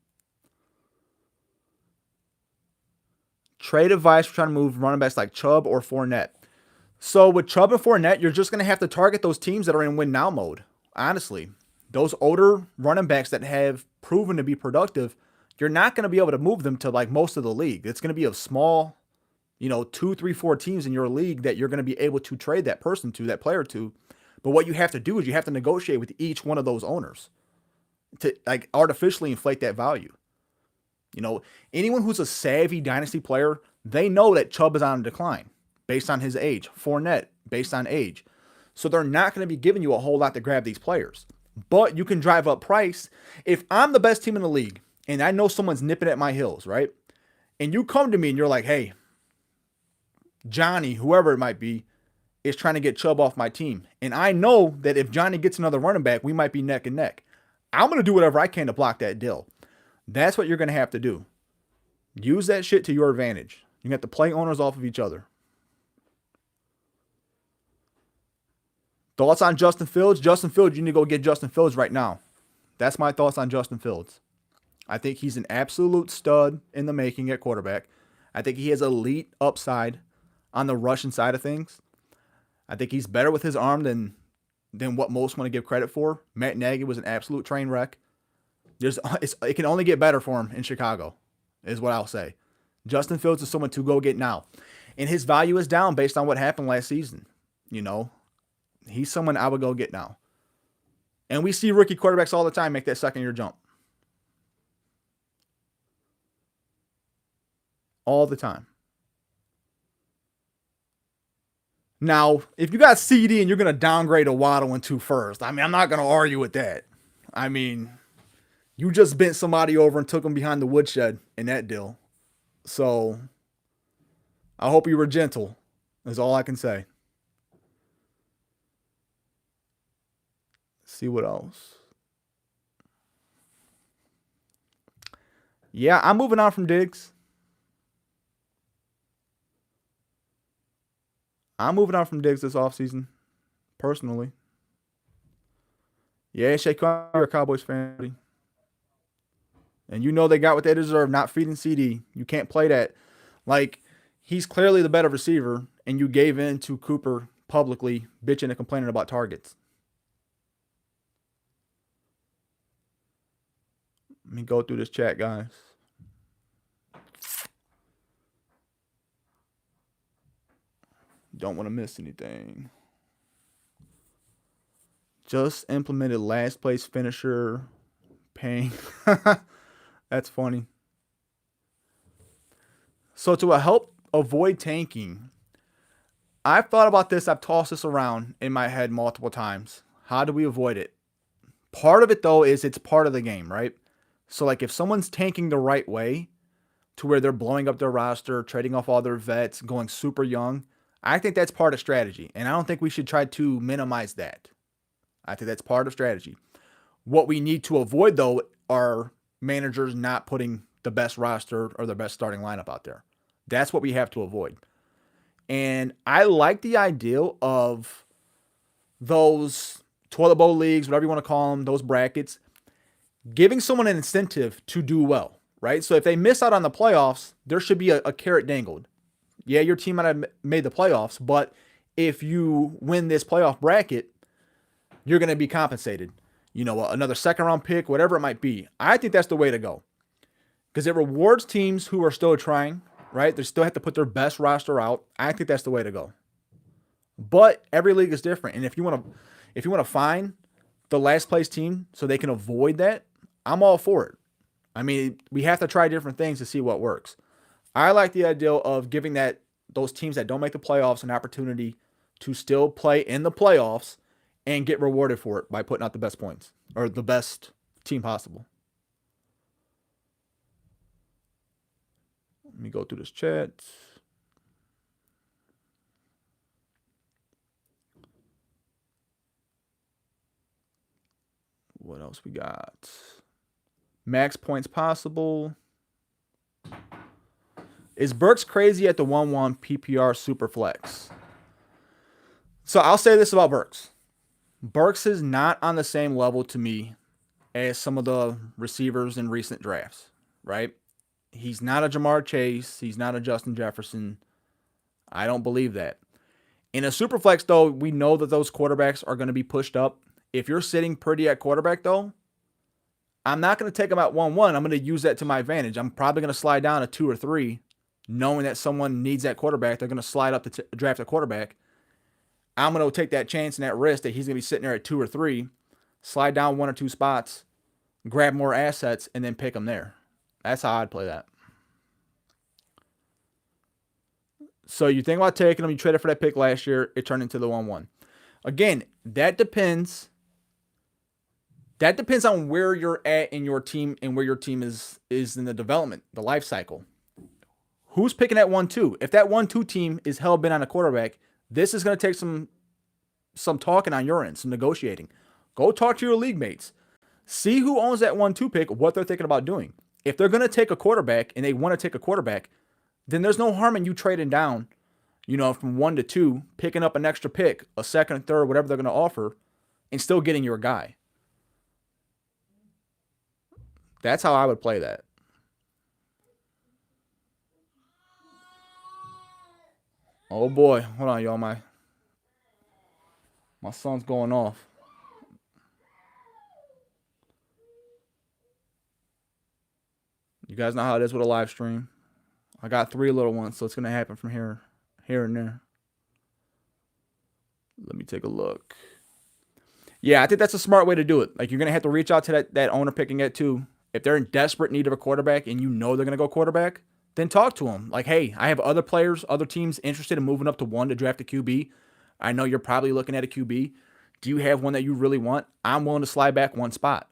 Trade advice for trying to move running backs like Chubb or Fournette. So with Chubb and Fournette, you're just going to have to target those teams that are in win now mode. Honestly, those older running backs that have proven to be productive, you're not going to be able to move them to like most of the league. It's going to be a small, 2, 3, 4 teams in your league that you're going to be able to trade that person to, that player to. But what you have to do is you have to negotiate with each one of those owners to like artificially inflate that value. Anyone who's a savvy dynasty player, they know that Chubb is on a decline based on his age. Fournette, based on age. So they're not going to be giving you a whole lot to grab these players. But you can drive up price. If I'm the best team in the league and I know someone's nipping at my heels, right? And you come to me and you're like, hey, Johnny, whoever it might be, is trying to get Chubb off my team. And I know that if Johnny gets another running back, we might be neck and neck. I'm going to do whatever I can to block that deal. That's what you're going to have to do. Use that shit to your advantage. You have to play owners off of each other. Thoughts on Justin Fields? Justin Fields, you need to go get Justin Fields right now. That's my thoughts on Justin Fields. I think he's an absolute stud in the making at quarterback. I think he has elite upside on the rushing side of things. I think he's better with his arm than what most want to give credit for. Matt Nagy was an absolute train wreck. It can only get better for him in Chicago, is what I'll say. Justin Fields is someone to go get now. And his value is down based on what happened last season. He's someone I would go get now. And we see rookie quarterbacks all the time make that second-year jump. All the time. Now, if you got CD and you're going to downgrade a Waddle in 2 first, I'm not going to argue with that. You just bent somebody over and took them behind the woodshed in that deal. So, I hope you were gentle, is all I can say. See what else. Yeah, I'm moving on from Diggs. I'm moving on from Diggs this offseason, personally. Yeah, Shaquan, you're a Cowboys fan. And you know they got what they deserve, not feeding CD. You can't play that. Like, he's clearly the better receiver, and you gave in to Cooper publicly, bitching and complaining about targets. Let me go through this chat, guys. Don't want to miss anything. Just implemented last place finisher paying. That's funny. So to help avoid tanking, I've thought about this. I've tossed this around in my head multiple times. How do we avoid it? Part of it, though, is it's part of the game, right? So, like, if someone's tanking the right way to where they're blowing up their roster, trading off all their vets, going super young, I think that's part of strategy. And I don't think we should try to minimize that. I think that's part of strategy. What we need to avoid, though, are managers not putting the best roster or the best starting lineup out there. That's what we have to avoid. And I like the idea of those toilet bowl leagues, whatever you want to call them, those brackets, giving someone an incentive to do well, right? So if they miss out on the playoffs, there should be a carrot dangled. Yeah, your team might have made the playoffs, but if you win this playoff bracket, you're going to be compensated. Another second-round pick, whatever it might be. I think that's the way to go because it rewards teams who are still trying, right? They still have to put their best roster out. I think that's the way to go. But every league is different, and if you want to find the last place team so they can avoid that, I'm all for it. We have to try different things to see what works. I like the idea of giving those teams that don't make the playoffs an opportunity to still play in the playoffs and get rewarded for it by putting out the best points or the best team possible. Let me go through this chat. What else we got? Max points possible. Is Burks crazy at the 1-1 PPR super flex? So I'll say this about Burks. Burks is not on the same level to me as some of the receivers in recent drafts, right? He's not a Jamar Chase. He's not a Justin Jefferson. I don't believe that. In a superflex, though, we know that those quarterbacks are going to be pushed up. If you're sitting pretty at quarterback, though, I'm not going to take them at 1-1. I'm going to use that to my advantage. I'm probably going to slide down to 2 or 3, knowing that someone needs that quarterback. They're going to slide up to draft a quarterback. I'm going to take that chance and that risk that he's going to be sitting there at 2 or 3, slide down 1 or 2 spots, grab more assets, and then pick them there. That's how I'd play that. So you think about taking him, you traded for that pick last year, it turned into the 1-1. Again, that depends. That depends on where you're at in your team and where your team is in the development, the life cycle. Who's picking at 1-2? If that 1-2 team is hell-bent on a quarterback, this is going to take some talking on your end, some negotiating. Go talk to your league mates. See who owns that 1-2 pick, what they're thinking about doing. If they're going to take a quarterback and they want to take a quarterback, then there's no harm in you trading down, from 1 to 2, picking up an extra pick, a second, third, whatever they're going to offer, and still getting your guy. That's how I would play that. Oh boy, hold on, y'all. My son's going off. You guys know how it is with a live stream. I got 3 little ones, so it's gonna happen from here and there. Let me take a look. Yeah, I think that's a smart way to do it. Like, you're gonna have to reach out to that owner picking it too. If they're in desperate need of a quarterback and you know they're gonna go quarterback, then talk to them. Like, hey, I have other players, other teams interested in moving up to 1 to draft a QB. I know you're probably looking at a QB. Do you have one that you really want? I'm willing to slide back 1 spot.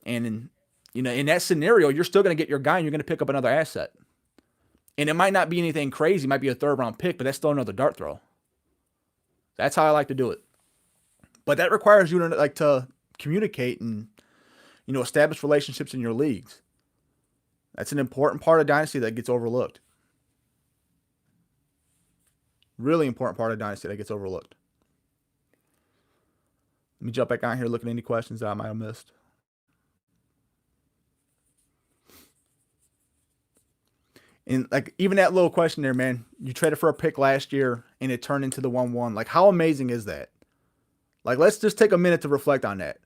And in that scenario, you're still going to get your guy and you're going to pick up another asset. And it might not be anything crazy. It might be a 3rd round pick, but that's still another dart throw. That's how I like to do it. But that requires you to communicate and, establish relationships in your leagues. That's an important part of Dynasty that gets overlooked. Really important part of Dynasty that gets overlooked. Let me jump back on here, look at any questions that I might have missed. And even that little question there, man, you traded for a pick last year and it turned into the 1-1. Like, how amazing is that? Like, let's just take a minute to reflect on that.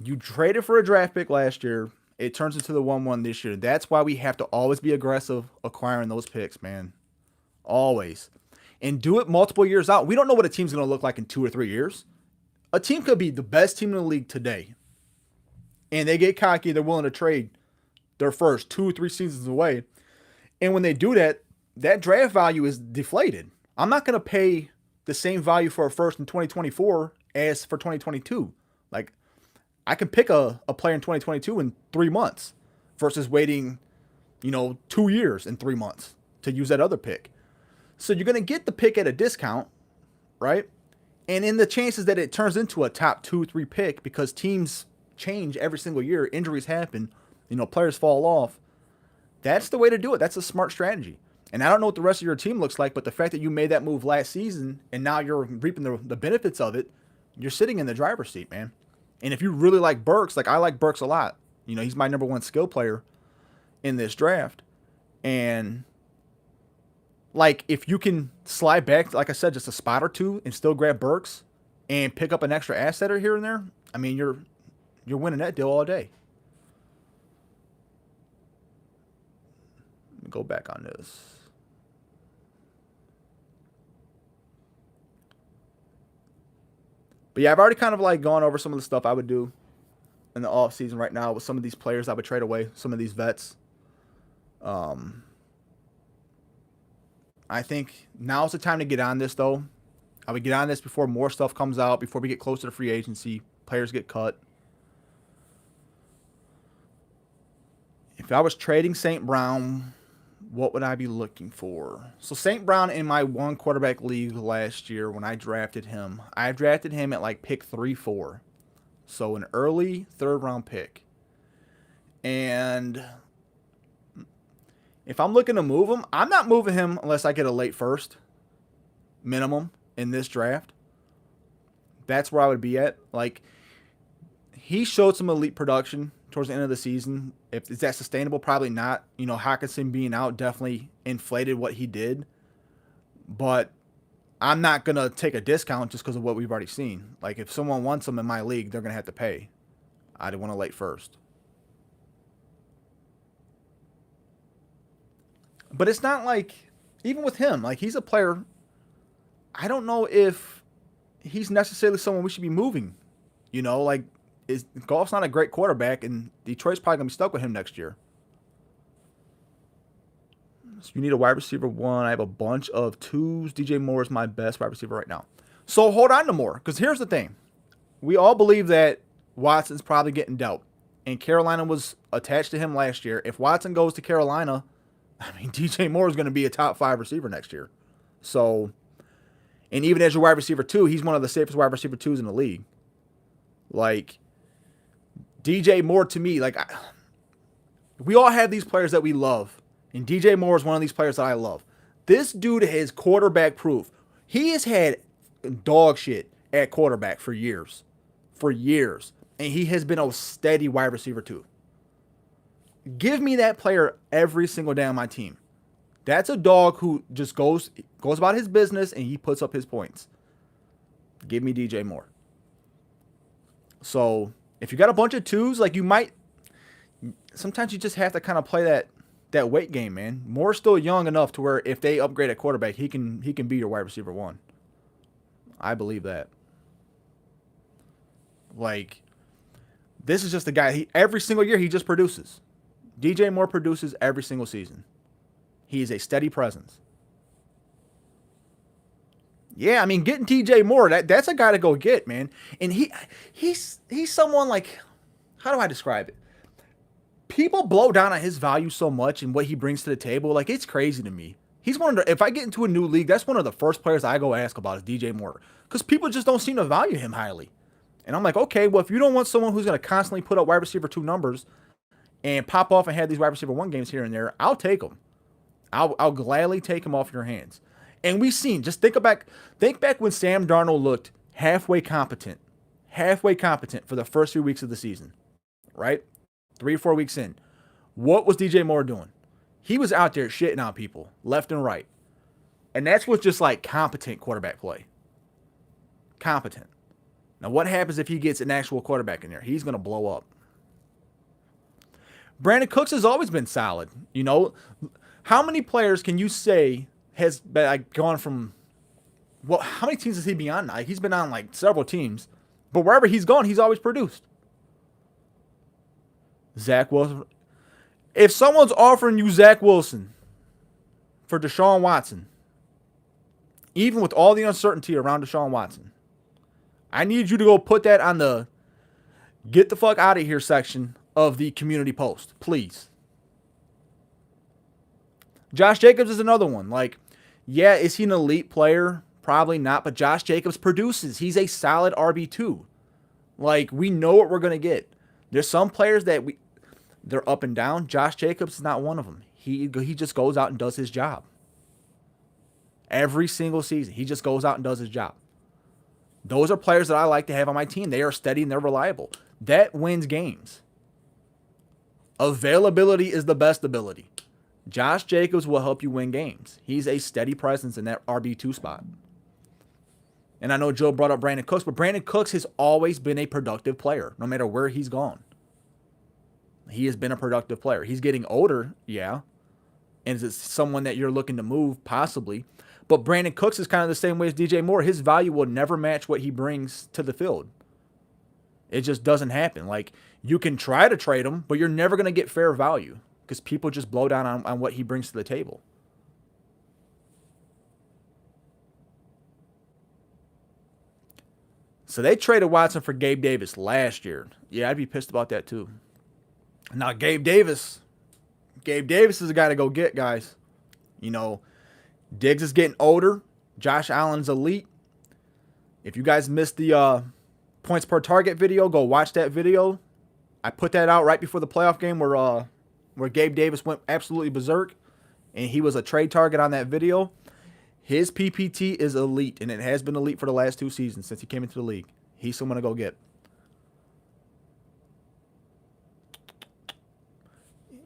You traded for a draft pick last year. It turns into the 1-1 this year. That's why we have to always be aggressive acquiring those picks, man. Always. And do it multiple years out. We don't know what a team's going to look like in 2 or 3 years. A team could be the best team in the league today. And they get cocky. They're willing to trade their first 2 or 3 seasons away. And when they do that, that draft value is deflated. I'm not going to pay the same value for a first in 2024 as for 2022. Like, I can pick a player in 2022 in 3 months versus waiting, 2 years and 3 months to use that other pick. So you're going to get the pick at a discount, right? And in the chances that it turns into a top 2 or 3 pick, because teams change every single year, injuries happen, players fall off. That's the way to do it. That's a smart strategy. And I don't know what the rest of your team looks like, but the fact that you made that move last season and now you're reaping the benefits of it, you're sitting in the driver's seat, man. And if you really like Burks, like I like Burks a lot. He's my number 1 skill player in this draft. And if you can slide back, like I said, just a spot or 2 and still grab Burks and pick up an extra asset or here and there, I mean, you're winning that deal all day. Let me go back on this. But yeah, I've already kind of gone over some of the stuff I would do in the offseason right now with some of these players I would trade away, some of these vets. I think now's the time to get on this, though. I would get on this before more stuff comes out, before we get closer to free agency, players get cut. If I was trading St. Brown, what would I be looking for? So St. Brown in my 1 quarterback league last year when I drafted him, I drafted him at pick 3-4. So an early 3rd round pick. And if I'm looking to move him, I'm not moving him unless I get a late first minimum in this draft. That's where I would be at. Like, he showed some elite production towards the end of the season. Is that sustainable? Probably not. You know, Hawkinson being out definitely inflated what he did. But I'm not going to take a discount just because of what we've already seen. Like, if someone wants him in my league, they're going to have to pay. I didn't want to late first. But it's not like, even with him, like, he's a player. I don't know if he's necessarily someone we should be moving. You know, like, Goff's not a great quarterback, and Detroit's probably going to be stuck with him next year. So you need a wide receiver 1. I have a bunch of 2s. DJ Moore is my best wide receiver right now. So hold on to Moore, because here's the thing. We all believe that Watson's probably getting dealt, and Carolina was attached to him last year. If Watson goes to Carolina, I mean, DJ Moore is going to be a top 5 receiver next year. So, and even as your wide receiver 2, he's one of the safest wide receiver 2s in the league. Like, DJ Moore, to me, like, we all have these players that we love, and DJ Moore is one of these players that I love. This dude is quarterback proof. He has had dog shit at quarterback for years. And he has been a steady wide receiver 2. Give me that player every single day on my team. That's a dog who just goes about his business and he puts up his points. Give me DJ Moore. So if you got a bunch of 2s, like, you might, sometimes you just have to kind of play that weight game, man. Moore's still young enough to where if they upgrade at quarterback, he can be your wide receiver 1. I believe that. Like, this is just a guy, every single year he just produces. DJ Moore produces every single season. He is a steady presence. Yeah, I mean, getting DJ Moore, that's a guy to go get, man. And he's someone, like, how do I describe it? People blow down on his value so much and what he brings to the table. Like, it's crazy to me. He's one of the, if I get into a new league, that's one of the first players I go ask about is DJ Moore. Because people just don't seem to value him highly. And I'm like, okay, well, if you don't want someone who's going to constantly put up wide receiver 2 numbers and pop off and have these wide receiver 1 games here and there, I'll take them. I'll gladly take him off your hands. And we've seen, just think back when Sam Darnold looked halfway competent for the first 3 weeks of the season, right? 3 or 4 weeks in. What was DJ Moore doing? He was out there shitting on people left and right. And that's what's just like competent quarterback play. Competent. Now, what happens if he gets an actual quarterback in there? He's going to blow up. Brandon Cooks has always been solid. You know, how many players can you say has been, like, gone from, well, how many teams has he been on now? He's been on, like, several teams. But wherever he's gone, he's always produced. Zach Wilson. If someone's offering you Zach Wilson for Deshaun Watson, even with all the uncertainty around Deshaun Watson, I need you to go put that on the get the fuck out of here section of the community post, please. Josh Jacobs is another one. Like, yeah, is he an elite player? Probably not, but Josh Jacobs produces. He's a solid RB2. Like, we know what we're going to get. There's some players that they're up and down. Josh Jacobs is not one of them. He just goes out and does his job. Every single season, he just goes out and does his job. Those are players that I like to have on my team. They are steady and they're reliable. That wins games. Availability is the best ability. Josh Jacobs will help you win games. He's a steady presence in that RB2 spot. And I know Joe brought up Brandon Cooks, but Brandon Cooks has always been a productive player, no matter where he's gone. He has been a productive player. He's getting older, yeah. And is it someone that you're looking to move? Possibly. But Brandon Cooks is kind of the same way as DJ Moore. His value will never match what he brings to the field. It just doesn't happen. Like, you can try to trade him, but you're never going to get fair value because people just blow down on what he brings to the table. So they traded Watson for Gabe Davis last year. Yeah, I'd be pissed about that too. Now, Gabe Davis is a guy to go get, guys. You know, Diggs is getting older. Josh Allen's elite. If you guys missed the points per target video, go watch that video. I put that out right before the playoff game where Gabe Davis went absolutely berserk, and he was a trade target on that video. His PPT is elite, and it has been elite for the last 2 seasons since he came into the league. He's someone to go get.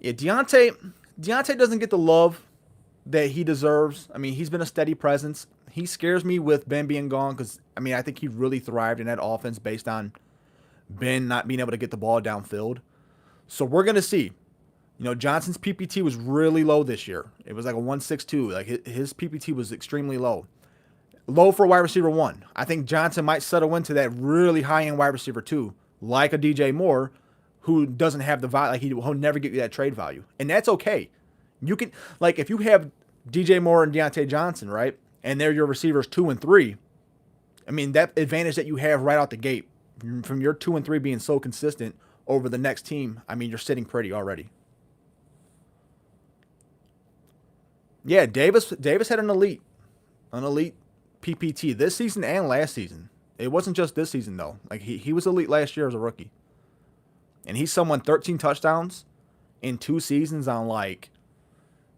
Yeah, Deontay doesn't get the love that he deserves. I mean, he's been a steady presence. He scares me with Ben being gone because, I mean, I think he really thrived in that offense based on Ben not being able to get the ball downfield. So we're going to see. You know, Johnson's PPT was really low this year. It was like a 162. Like his PPT was extremely low. Low for wide receiver 1. I think Johnson might settle into that really high-end wide receiver 2, like a DJ Moore, who doesn't have the value. Like he'll never get you that trade value. And that's okay. You can, like, if you have DJ Moore and Deontay Johnson, right, and they're your receivers 2 and 3, I mean, that advantage that you have right out the gate from your 2 and 3 being so consistent over the next team, I mean, you're sitting pretty already. Yeah, Davis had an elite PPT this season and last season. It wasn't just this season, though. Like, he was elite last year as a rookie. And he's someone 13 touchdowns in 2 seasons on, like,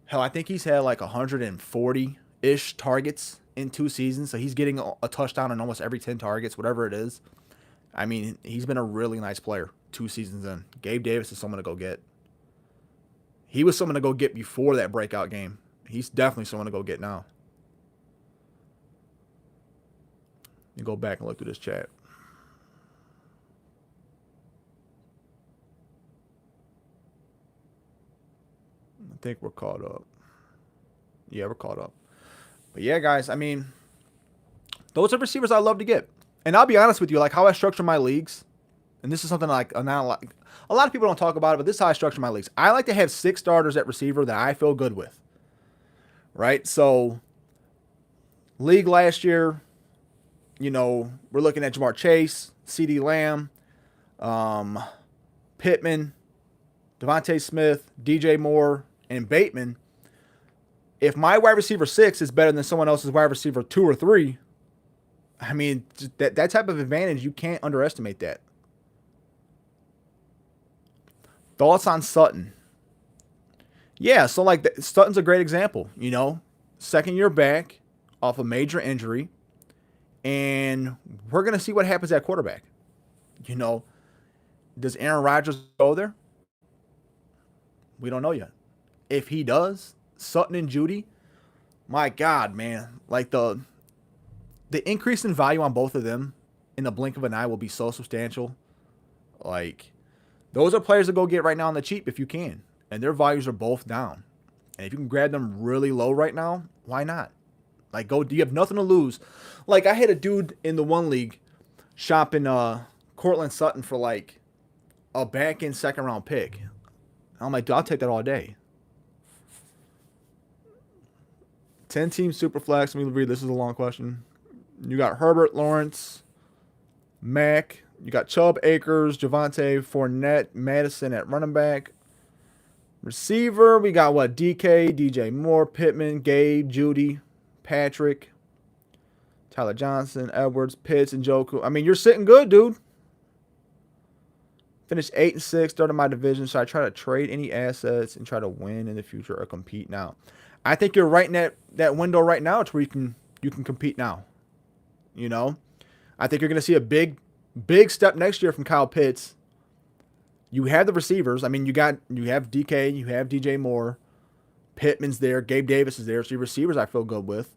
hell, I think he's had like 140-ish targets in 2 seasons. So he's getting a touchdown on almost every 10 targets, whatever it is. I mean, he's been a really nice player 2 seasons in. Gabe Davis is someone to go get. He was someone to go get before that breakout game. He's definitely someone to go get now. Let me go back and look through this chat. I think we're caught up. Yeah, we're caught up. But yeah, guys, I mean, those are receivers I love to get. And I'll be honest with you, like how I structure my leagues, and this is something like a lot of people don't talk about it, but this is how I structure my leagues. I like to have 6 starters at receiver that I feel good with. Right? So, league last year, you know, we're looking at Jamar Chase, CeeDee Lamb, Pittman, Devontae Smith, DJ Moore, and Bateman. If my wide receiver 6 is better than someone else's wide receiver 2 or 3, I mean, that type of advantage, you can't underestimate that. Thoughts on Sutton? Yeah, so like Sutton's a great example, you know. 2nd year back off a major injury, and we're going to see what happens at quarterback. You know, does Aaron Rodgers go there? We don't know yet. If he does, Sutton and Judy, my God, man, like the increase in value on both of them in the blink of an eye will be so substantial. Like, those are players to go get right now on the cheap if you can. And their values are both down. And if you can grab them really low right now, why not? Like, go, you have nothing to lose. Like, I had a dude in the one league shopping Cortland Sutton for like a back-end 2nd round pick. I'm like, dude, I'll take that all day. 10-team Superflex. Let me read. This is a long question. You got Herbert, Lawrence, Mack. You got Chubb, Akers, Javonte, Fournette, Madison at running back. Receiver, we got what? DK, DJ Moore, Pittman, Gabe, Judy, Patrick, Tyler Johnson, Edwards, Pitts, and Njoku. I mean, you're sitting good, dude. Finished 8-6, third in my division. So I try to trade any assets and try to win in the future or compete now. I think you're right in that window right now to where you can compete now. You know, I think you're going to see a big step next year from Kyle Pitts. You have the receivers. I mean, you have DK, you have DJ Moore, Pittman's there, Gabe Davis is there. So your receivers I feel good with.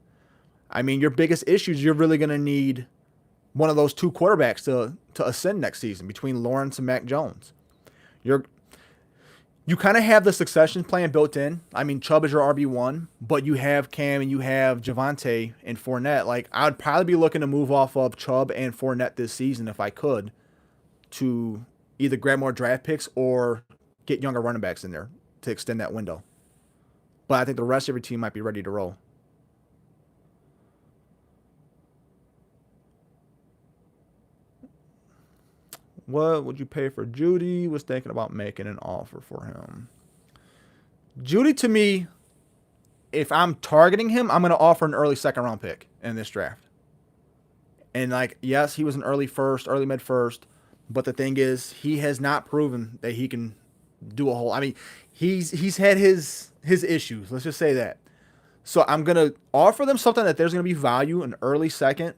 I mean, your biggest issues, you're really going to need one of those 2 quarterbacks to ascend next season between Lawrence and Mac Jones. You kind of have the succession plan built in. I mean, Chubb is your RB1, but you have Cam and you have Javonte and Fournette. Like, I would probably be looking to move off of Chubb and Fournette this season if I could to either grab more draft picks or get younger running backs in there to extend that window. But I think the rest of your team might be ready to roll. What would you pay for Judy? Was thinking about making an offer for him. Judy, to me, if I'm targeting him, I'm going to offer an early 2nd round pick in this draft. And like, yes, he was an early mid first. But the thing is, he has not proven that he can do a whole. I mean, he's had his issues. Let's just say that. So I'm going to offer them something that there's going to be value, an early second.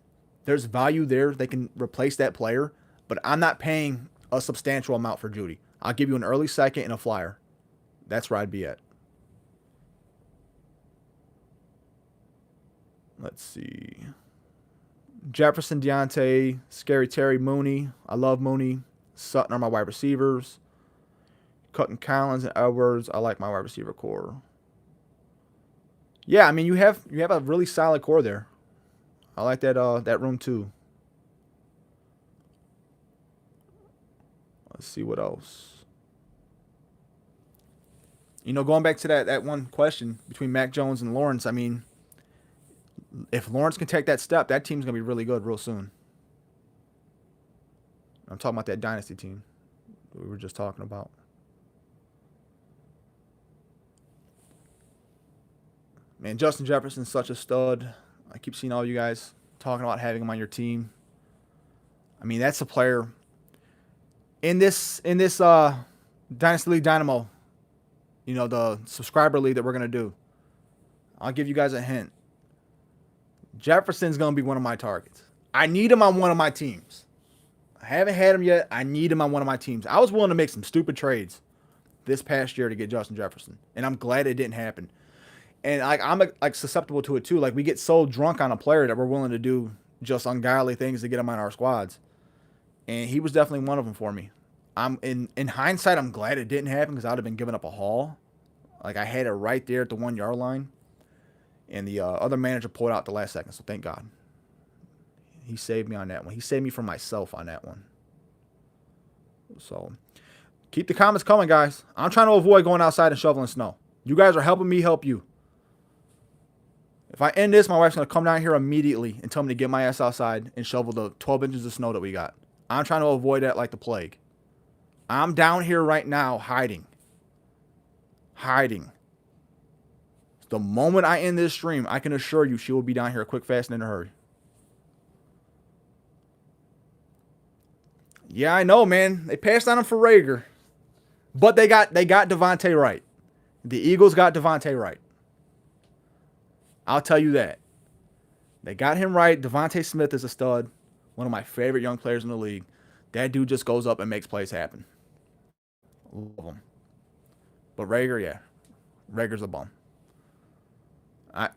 There's value there. They can replace that player. But I'm not paying a substantial amount for Judy. I'll give you an early second and a flyer. That's where I'd be at. Let's see. Jefferson, Deontay, Scary Terry, Mooney. I love Mooney. Sutton are my wide receivers. Cutting Collins and Edwards. I like my wide receiver core. Yeah, I mean you have a really solid core there. I like that room too. Let's see what else. Going back to that one question between Mac Jones and Lawrence, I mean, if Lawrence can take that step, that team's going to be really good real soon. I'm talking about that Dynasty team we were just talking about. Man, Justin Jefferson's such a stud. I keep seeing all you guys talking about having him on your team. I mean, that's a player in this Dynasty League Dynamo, the subscriber league that we're going to do. I'll give you guys a hint. Jefferson's going to be one of my targets. I need him on one of my teams. I haven't had him yet. I need him on one of my teams. I was willing to make some stupid trades this past year to get Justin Jefferson, and I'm glad it didn't happen. And I'm susceptible to it too. Like, we get so drunk on a player that we're willing to do just ungodly things to get him on our squads. And he was definitely one of them for me. I'm in hindsight, I'm glad it didn't happen because I'd have been giving up a haul. Like, I had it right there at the 1 yard line, and the other manager pulled out the last second. So thank God, he saved me on that one. He saved me from myself on that one. So keep the comments coming, guys. I'm trying to avoid going outside and shoveling snow. You guys are helping me help you. If I end this, my wife's going to come down here immediately and tell me to get my ass outside and shovel the 12 inches of snow that we got. I'm trying to avoid that like the plague. I'm down here right now hiding. The moment I end this stream, I can assure you she will be down here quick, fast, and in a hurry. Yeah, I know, man. They passed on him for Rager. But they got Devontae Wright. The Eagles got Devontae Wright. I'll tell you that. They got him right. Devontae Smith is a stud. One of my favorite young players in the league. That dude just goes up and makes plays happen. Love him. But Rager, yeah. Rager's a bum. I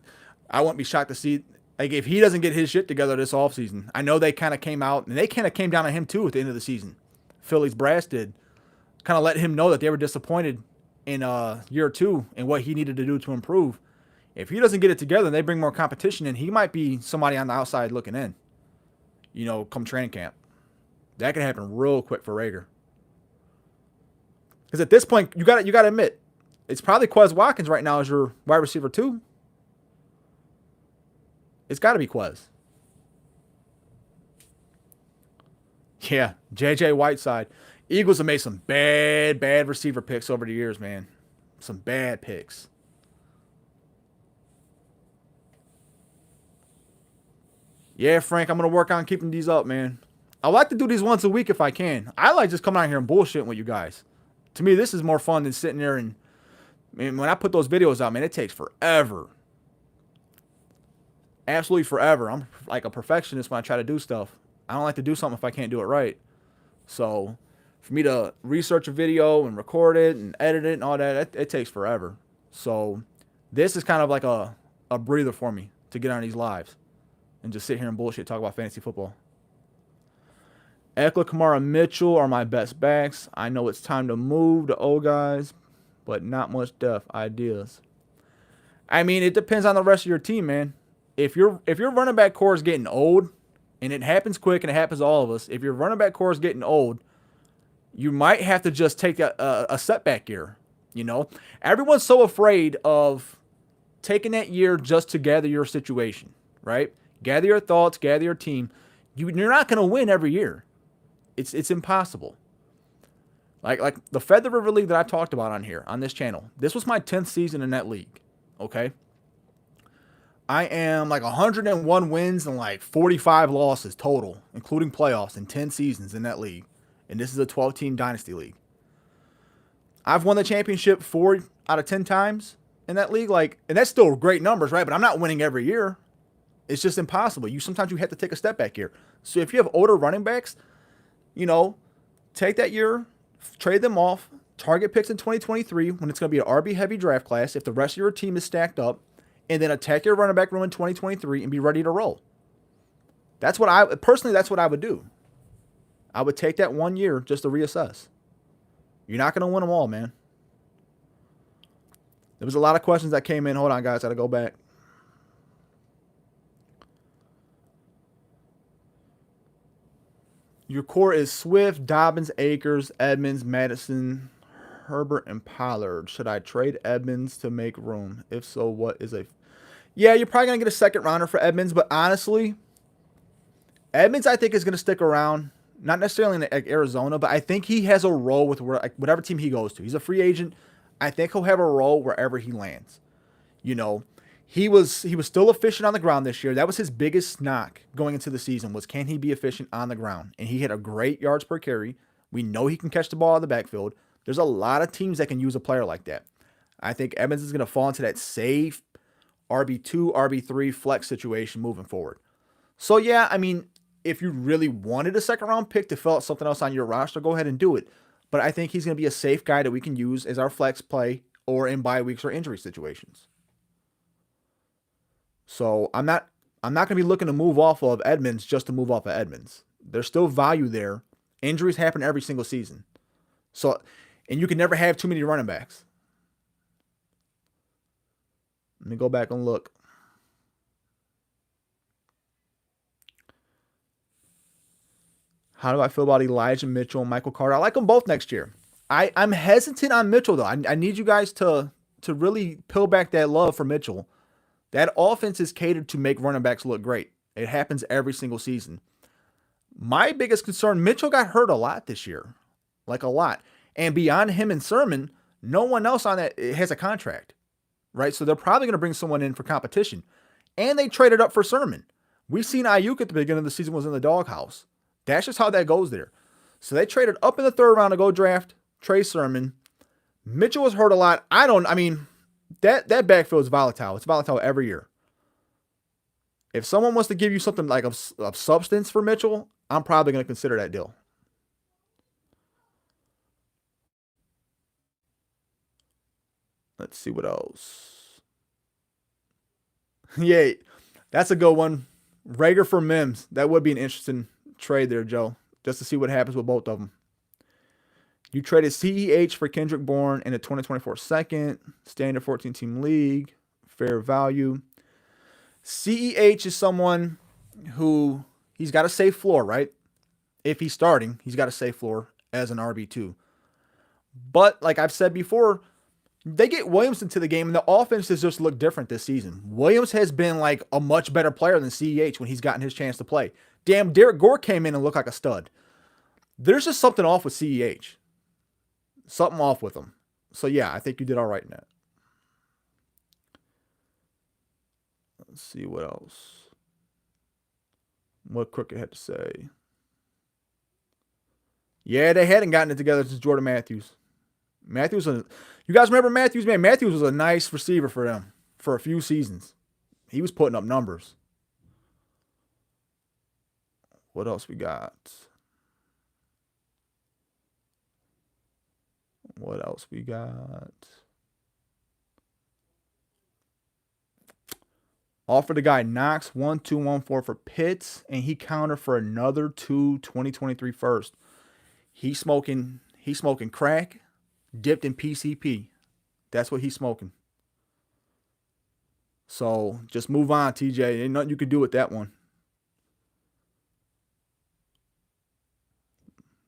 wouldn't be shocked to see, like, if he doesn't get his shit together this offseason. I know they kind of came out, and they kind of came down on him too at the end of the season. Philly's brass did. Kind of let him know that they were disappointed in year two and what he needed to do to improve. If he doesn't get it together and they bring more competition in, he might be somebody on the outside looking in, come training camp. That can happen real quick for Rager. Because at this point, you got to admit, it's probably Quez Watkins right now as your wide receiver too. It's got to be Quez. Yeah, J.J. Whiteside. Eagles have made some bad receiver picks over the years, man. Some bad picks. Yeah, Frank, I'm going to work on keeping these up, man. I like to do these once a week if I can. I like just coming out here and bullshitting with you guys. To me, this is more fun than sitting there and, man, when I put those videos out, man, it takes forever. Absolutely forever. I'm like a perfectionist when I try to do stuff. I don't like to do something if I can't do it right. So for me to research a video and record it and edit it and all that, it takes forever. So this is kind of like a breather for me to get on these lives and just sit here and bullshit, talk about fantasy football. Eckler, Kamara, Mitchell are my best backs. I know it's time to move the old guys, but not much depth ideas. I mean, it depends on the rest of your team, man. If your running back core is getting old, and it happens quick and it happens to all of us, if your running back core is getting old, you might have to just take a setback year. Everyone's so afraid of taking that year just to gather your situation, right? Gather your thoughts, gather your team. You're not going to win every year. It's impossible. Like the Fed the River League that I talked about on here, on this channel. This was my 10th season in that league, okay? I am like 101 wins and like 45 losses total, including playoffs, in 10 seasons in that league. And this is a 12-team Dynasty league. I've won the championship 4 out of 10 times, in that league. Like, and that's still great numbers, right? But I'm not winning every year. It's just impossible. Sometimes you have to take a step back here. So if you have older running backs, take that year, trade them off, target picks in 2023 when it's going to be an RB heavy draft class if the rest of your team is stacked up, and then attack your running back room in 2023 and be ready to roll. That's what I would do. I would take that 1 year just to reassess. You're not going to win them all, man. There was a lot of questions that came in. Hold on, guys. I got to go back. Your core is Swift, Dobbins, Akers, Edmonds, Madison, Herbert, and Pollard. Should I trade Edmonds to make room? If so, what is a... Yeah, you're probably going to get a second rounder for Edmonds, but honestly, Edmonds, I think, is going to stick around. Not necessarily in Arizona, but I think he has a role with whatever team he goes to. He's a free agent. I think he'll have a role wherever he lands. He was still efficient on the ground this year. That was his biggest knock going into the season was, can he be efficient on the ground? And he hit a great yards per carry. We know he can catch the ball out of the backfield. There's a lot of teams that can use a player like that. I think Evans is going to fall into that safe RB2, RB3 flex situation moving forward. So, yeah, I mean, if you really wanted a second-round pick to fill out something else on your roster, go ahead and do it. But I think he's going to be a safe guy that we can use as our flex play or in bye weeks or injury situations. So I'm not going to be looking to move off of Edmonds just to move off of Edmonds. There's still value there. Injuries happen every single season. So, and you can never have too many running backs. Let me go back and look. How do I feel about Elijah Mitchell and Michael Carter? I like them both next year. I'm hesitant on Mitchell, though. I need you guys to really peel back that love for Mitchell. That offense is catered to make running backs look great. It happens every single season. My biggest concern, Mitchell got hurt a lot this year. Like a lot. And beyond him and Sermon, no one else on that has a contract. Right? So they're probably going to bring someone in for competition. And they traded up for Sermon. We've seen Ayuk at the beginning of the season was in the doghouse. That's just how that goes there. So they traded up in the third round to go draft Trey Sermon. Mitchell was hurt a lot. That backfield is volatile. It's volatile every year. If someone wants to give you something like of substance for Mitchell, I'm probably going to consider that deal. Let's see what else. Yeah, that's a good one. Rager for Mims. That would be an interesting trade there, Joe, just to see what happens with both of them. You traded CEH for Kendrick Bourne in a 2024 second, standard 14-team league, fair value. CEH is someone who he's got a safe floor, right? If he's starting, he's got a safe floor as an RB2. But like I've said before, they get Williams into the game, and the offense has just looked different this season. Williams has been like a much better player than CEH when he's gotten his chance to play. Damn, Derek Gore came in and looked like a stud. There's just something off with CEH. Something off with him. So, yeah, I think you did all right in that. Let's see what else. What Crooked had to say. Yeah, they hadn't gotten it together since Jordan Matthews. You guys remember Matthews? Man, Matthews was a nice receiver for them for a few seasons. He was putting up numbers. What else we got? Offered the guy Knox 1-2-1-4 for Pitts, and he countered for another 2023 first. He's smoking crack, dipped in PCP. That's what he's smoking. So just move on, TJ. Ain't nothing you could do with that one.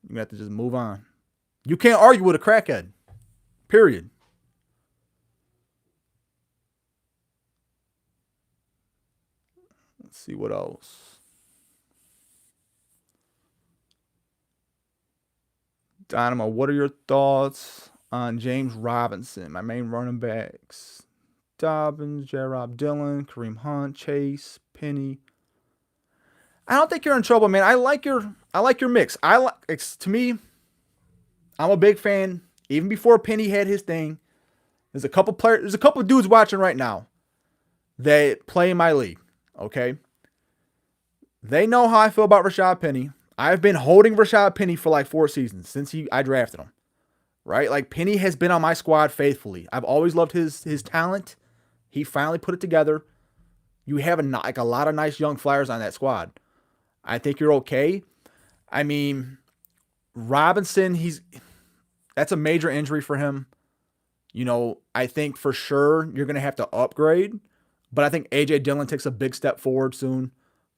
You have to just move on. You can't argue with a crackhead. Period. Let's see what else. Dynamo, what are your thoughts on James Robinson? My main running backs. Dobbins, J-Rob Dillon, Kareem Hunt, Chase, Penny. I don't think you're in trouble, man. I like your mix. To me, I'm a big fan. Even before Penny had his thing, There's a couple dudes watching right now that play in my league, okay? They know how I feel about Rashad Penny. I've been holding Rashad Penny for like 4 seasons since I drafted him, right? Like Penny has been on my squad faithfully. I've always loved his talent. He finally put it together. You have a lot of nice young flyers on that squad. I think you're okay. I mean, Robinson, that's a major injury for him. You know, I think for sure you're going to have to upgrade, but I think A.J. Dillon takes a big step forward soon.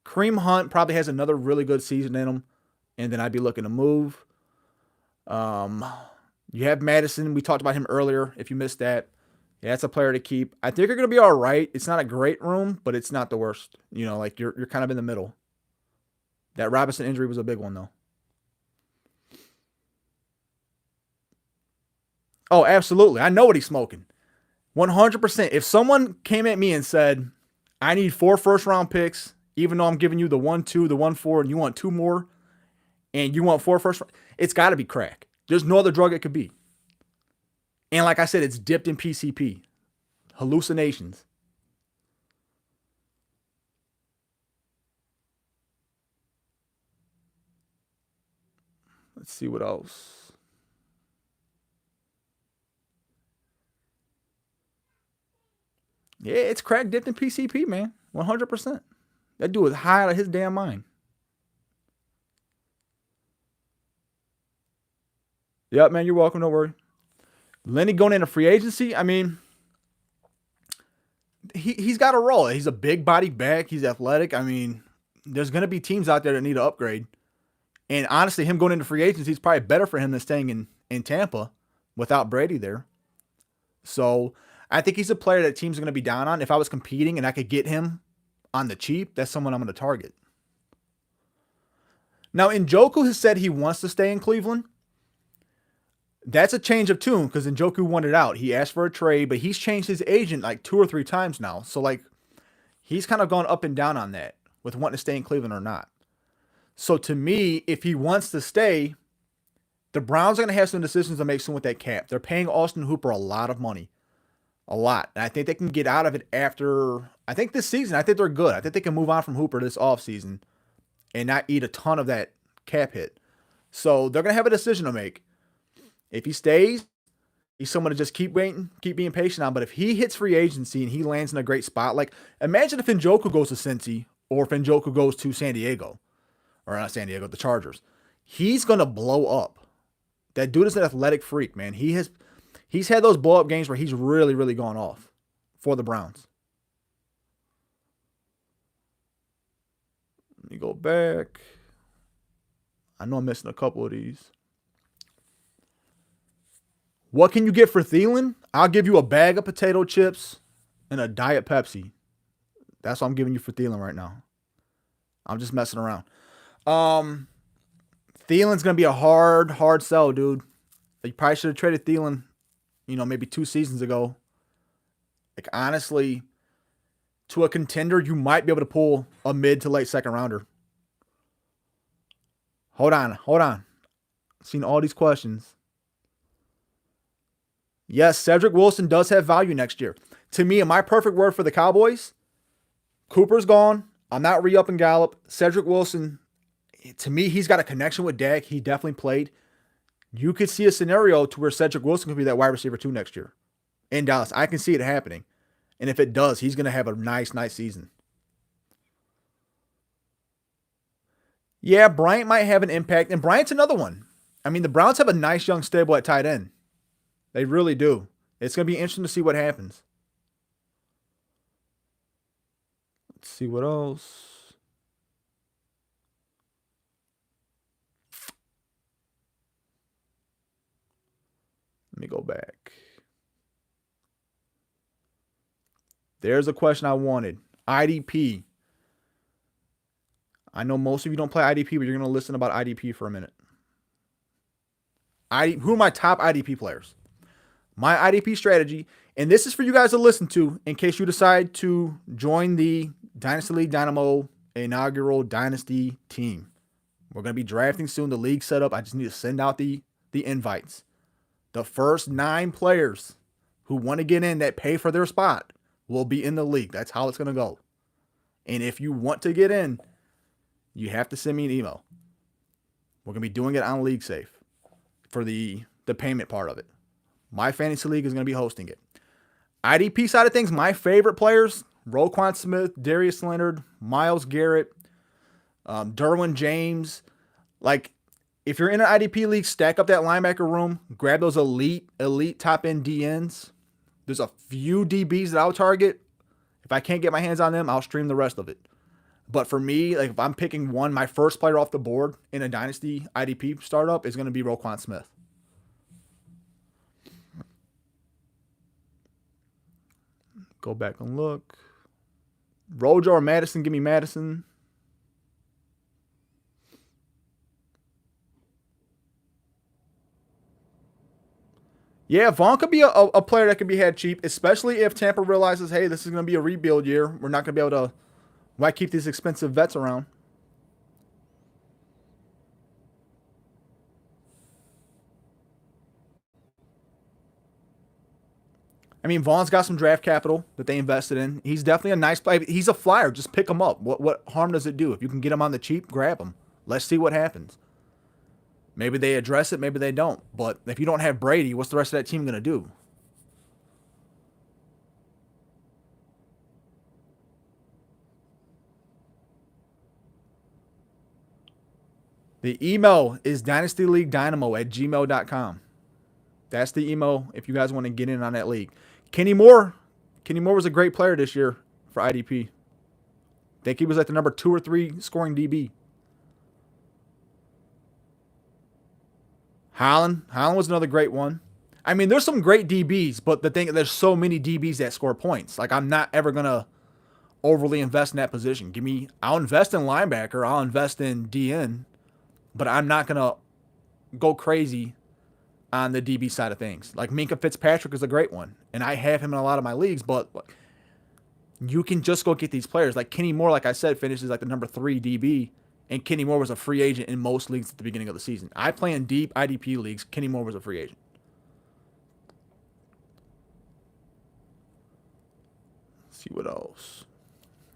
Kareem Hunt probably has another really good season in him, and then I'd be looking to move. You have Madison. We talked about him earlier, if you missed that. Yeah, that's a player to keep. I think you're going to be all right. It's not a great room, but it's not the worst. You know, like you're kind of in the middle. That Robinson injury was a big one, though. Oh, absolutely. I know what he's smoking. 100%. If someone came at me and said, I need 4 first-round picks, even though I'm giving you the 1, 2, the 1, 4, and you want 2 more, and you want 4 first, it's got to be crack. There's no other drug it could be. And like I said, it's dipped in PCP. Hallucinations. Let's see what else. Yeah, it's crack dipped in PCP, man. 100%. That dude is high out of his damn mind. Yep, man, you're welcome. Don't worry. Lenny going into free agency, I mean, he's got a role. He's a big body back. He's athletic. I mean, there's going to be teams out there that need to upgrade. And honestly, him going into free agency is probably better for him than staying in Tampa without Brady there. So I think he's a player that teams are going to be down on. If I was competing and I could get him on the cheap, that's someone I'm going to target. Now, Njoku has said he wants to stay in Cleveland. That's a change of tune because Njoku wanted out. He asked for a trade, but he's changed his agent like 2 or 3 times now. So, like, he's kind of gone up and down on that with wanting to stay in Cleveland or not. So, to me, if he wants to stay, the Browns are going to have some decisions to make soon with that cap. They're paying Austin Hooper a lot of money. A lot. And I think they can get out of it after, I think this season, I think they're good. I think they can move on from Hooper this offseason and not eat a ton of that cap hit. So they're going to have a decision to make. If he stays, he's someone to just keep waiting, keep being patient on. But if he hits free agency and he lands in a great spot, like imagine if Njoku goes to Cincy or if Njoku goes to San Diego, or not San Diego, the Chargers. He's going to blow up. That dude is an athletic freak, man. He's had those blow-up games where he's really, really gone off for the Browns. Let me go back. I know I'm missing a couple of these. What can you get for Thielen? I'll give you a bag of potato chips and a Diet Pepsi. That's what I'm giving you for Thielen right now. I'm just messing around. Thielen's going to be a hard sell, dude. You probably should have traded Thielen, maybe 2 seasons ago. Like, honestly, to a contender, you might be able to pull a mid to late second rounder. Hold on. I've seen all these questions. Yes, Cedric Wilson does have value next year. To me, in my perfect word for the Cowboys, Cooper's gone. I'm not re-upping Gallup. Cedric Wilson, to me, he's got a connection with Dak. He definitely played. You could see a scenario to where Cedric Wilson could be that wide receiver 2 next year in Dallas. I can see it happening. And if it does, he's going to have a nice season. Yeah, Bryant might have an impact. And Bryant's another one. I mean, the Browns have a nice young stable at tight end. They really do. It's going to be interesting to see what happens. Let's see what else. Let me go back. There's a question I wanted. IDP. I know most of you don't play IDP, but you're going to listen about IDP for a minute. Who are my top IDP players? My IDP strategy, and this is for you guys to listen to in case you decide to join the Dynasty League Dynamo inaugural Dynasty team. We're going to be drafting soon. The league set up. I just need to send out the invites. The first 9 players who want to get in that pay for their spot will be in the league. That's how it's going to go. And if you want to get in, you have to send me an email. We're going to be doing it on League Safe for the payment part of it. My fantasy league is going to be hosting it. IDP side of things, my favorite players, Roquan Smith, Darius Leonard, Myles Garrett, Derwin James. Like, if you're in an IDP league, stack up that linebacker room, grab those elite top-end DNs. There's a few DBs that I'll target. If I can't get my hands on them, I'll stream the rest of it. But for me, like if I'm picking one, my first player off the board in a Dynasty IDP startup is going to be Roquan Smith. Go back and look. Rojo or Madison, give me Madison. Yeah, Vaughn could be a player that could be had cheap, especially if Tampa realizes, hey, this is going to be a rebuild year. We're not going to be able to, why keep these expensive vets around? I mean, Vaughn's got some draft capital that they invested in. He's definitely a nice player. He's a flyer. Just pick him up. What harm does it do? If you can get him on the cheap, grab him. Let's see what happens. Maybe they address it, maybe they don't. But if you don't have Brady, what's the rest of that team going to do? The email is dynastyleaguedynamo@gmail.com. That's the email if you guys want to get in on that league. Kenny Moore was a great player this year for IDP. I think he was like the number 2 or 3 scoring DB. Holland was another great one. I mean, there's some great DBs, but the thing, there's so many DBs that score points. Like, I'm not ever going to overly invest in that position. I'll invest in linebacker, I'll invest in DN, but I'm not going to go crazy on the DB side of things. Like, Minkah Fitzpatrick is a great one, and I have him in a lot of my leagues, but you can just go get these players. Like Kenny Moore, like I said, finishes like the number 3 DB, and Kenny Moore was a free agent in most leagues at the beginning of the season. I play in deep IDP leagues. Kenny Moore was a free agent. Let's see what else.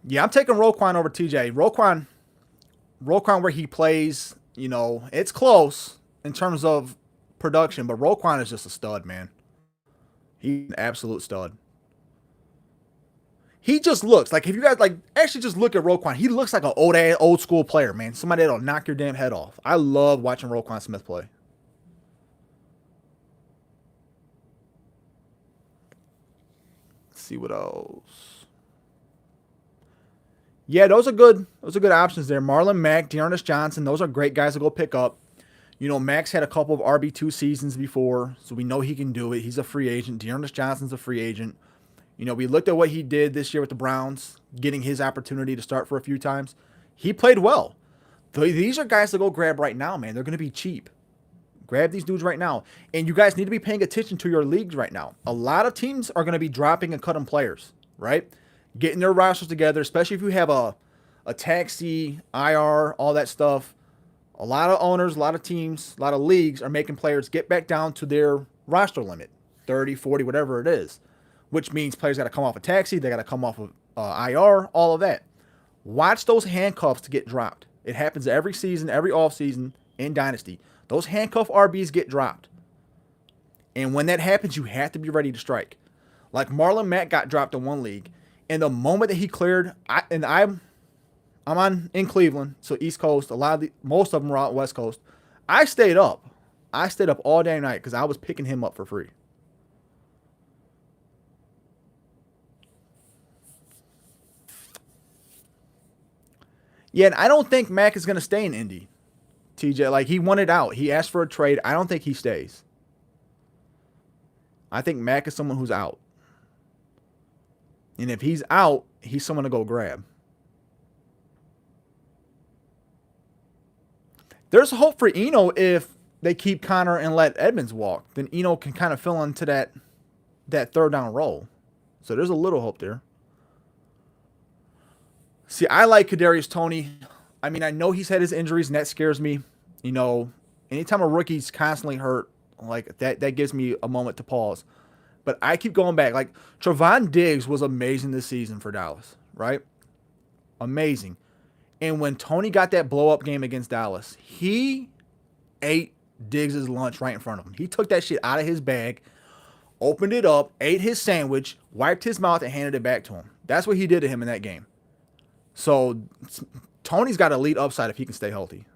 Yeah, I'm taking Roquan over TJ. Roquan where he plays, it's close in terms of production, but Roquan is just a stud, man. He's an absolute stud. He just looks like, if you guys actually just look at Roquan, he looks like an old school player, man. Somebody that'll knock your damn head off. I love watching Roquan Smith play. Let's see what else. Yeah, those are good options there. Marlon Mack, Dearness Johnson, those are great guys to go pick up. Mack's had a couple of RB2 seasons before, so we know he can do it. He's a free agent. Dearness Johnson's a free agent. We looked at what he did this year with the Browns, getting his opportunity to start for a few times. He played well. These are guys to go grab right now, man. They're going to be cheap. Grab these dudes right now. And you guys need to be paying attention to your leagues right now. A lot of teams are going to be dropping and cutting players, right? Getting their rosters together, especially if you have a taxi, IR, all that stuff. A lot of owners, a lot of teams, a lot of leagues are making players get back down to their roster limit, 30, 40, whatever it is. Which means players got to come off a taxi, they got to come off of IR, all of that. Watch those handcuffs to get dropped. It happens every season, every offseason in Dynasty. Those handcuff RBs get dropped. And when that happens, you have to be ready to strike. Like Marlon Mack got dropped in one league, and the moment that he cleared, I'm in Cleveland, so East Coast. Most of them are out West Coast. I stayed up all day and night because I was picking him up for free. Yeah, and I don't think Mack is going to stay in Indy, TJ. Like, he wanted out. He asked for a trade. I don't think he stays. I think Mack is someone who's out. And if he's out, he's someone to go grab. There's hope for Eno if they keep Connor and let Edmonds walk. Then Eno can kind of fill into that third down role. So there's a little hope there. See, I like Kadarius Toney. I mean, I know he's had his injuries, and that scares me. Anytime a rookie's constantly hurt, like that gives me a moment to pause. But I keep going back. Like, Trevon Diggs was amazing this season for Dallas, right? Amazing. And when Tony got that blow-up game against Dallas, he ate Diggs' lunch right in front of him. He took that shit out of his bag, opened it up, ate his sandwich, wiped his mouth, and handed it back to him. That's what he did to him in that game. So Tony's got elite upside if he can stay healthy.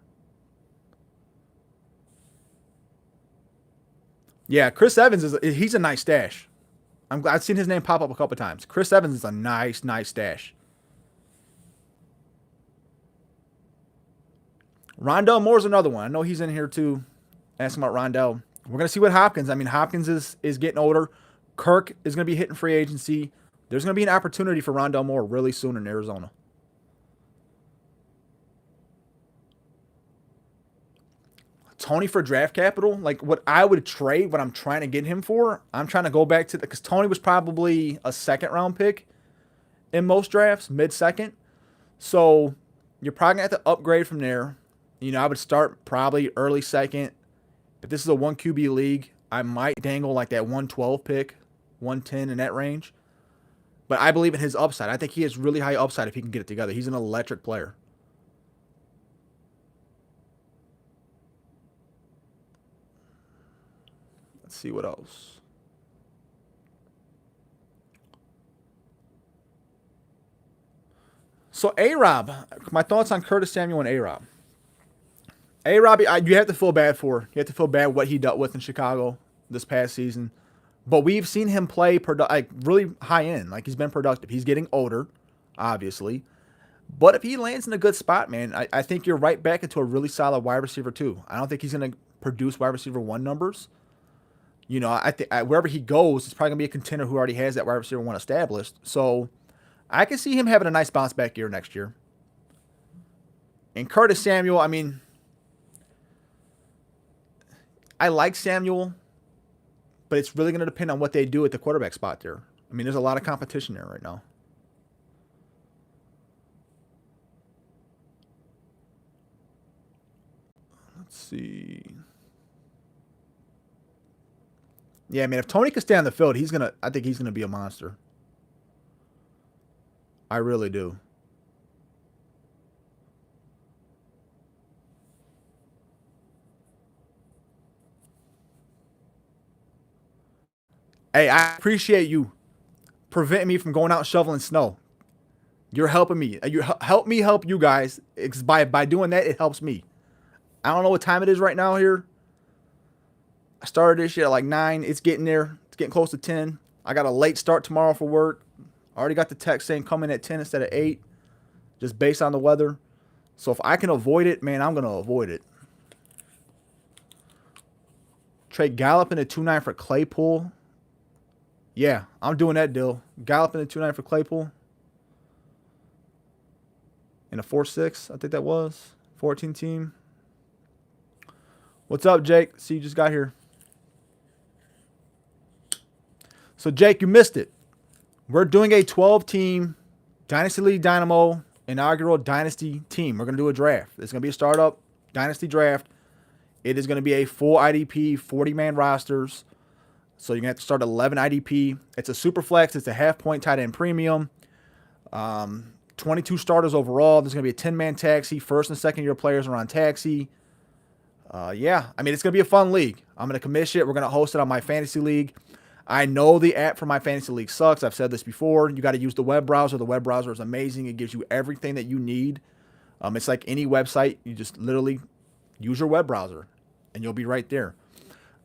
Yeah, Chris Evans he's a nice stash. I've seen his name pop up a couple times. Chris Evans is a nice stash. Rondell Moore's another one. I know he's in here too. Asking about Rondell. We're gonna see what Hopkins. I mean, Hopkins is getting older. Kirk is gonna be hitting free agency. There's gonna be an opportunity for Rondell Moore really soon in Arizona. Tony for draft capital, like what I would trade, what I'm trying to get him for, I'm trying to go back to because Tony was probably a second round pick in most drafts, mid-second. So you're probably going to have to upgrade from there. You know, I would start probably early second. If this is a 1 QB league, I might dangle like that 112 pick, 110 in that range. But I believe in his upside. I think he has really high upside if he can get it together. He's an electric player. Let's see what else. So A-Rob, my thoughts on Curtis Samuel and A-Rob. A-Rob, you have to feel bad for. You have to feel bad what he dealt with in Chicago this past season. But we've seen him play really high end. Like, he's been productive. He's getting older, obviously. But if he lands in a good spot, man, I think you're right back into a really solid wide receiver, too. I don't think he's going to produce wide receiver 1 numbers. You know, I think wherever he goes, it's probably going to be a contender who already has that wide receiver 1 established. So I can see him having a nice bounce back year next year. And Curtis Samuel, I mean, I like Samuel, but it's really going to depend on what they do at the quarterback spot there. I mean, there's a lot of competition there right now. Let's see. Yeah, I mean, if Tony can stay on the field, I think he's gonna be a monster. I really do. Hey, I appreciate you preventing me from going out shoveling snow. You're helping me. You help me help you guys. By doing that, it helps me. I don't know what time it is right now here. I started this shit at like 9. It's getting there. It's getting close to 10. I got a late start tomorrow for work. I already got the text saying come in at 10 instead of 8, just based on the weather. So if I can avoid it, man, I'm going to avoid it. Trade Gallup in a 2.9 for Claypool. Yeah, I'm doing that deal. Gallup in a 2.9 for Claypool. In a 4.6, I think that was. 14 team. What's up, Jake? See, you just got here. So, Jake, you missed it. We're doing a 12-team Dynasty League Dynamo inaugural Dynasty team. We're going to do a draft. It's going to be a startup Dynasty draft. It is going to be a full IDP, 40-man rosters. So, you're going to have to start 11 IDP. It's a super flex. It's a half-point tight end premium. 22 starters overall. There's going to be a 10-man taxi. First and second-year players are on taxi. Yeah, I mean, it's going to be a fun league. I'm going to commission it. We're going to host it on my fantasy league. I know the app for my fantasy league sucks. I've said this before. You got to use the web browser. The web browser is amazing. It gives you everything that you need. It's like any website. You just literally use your web browser, and you'll be right there.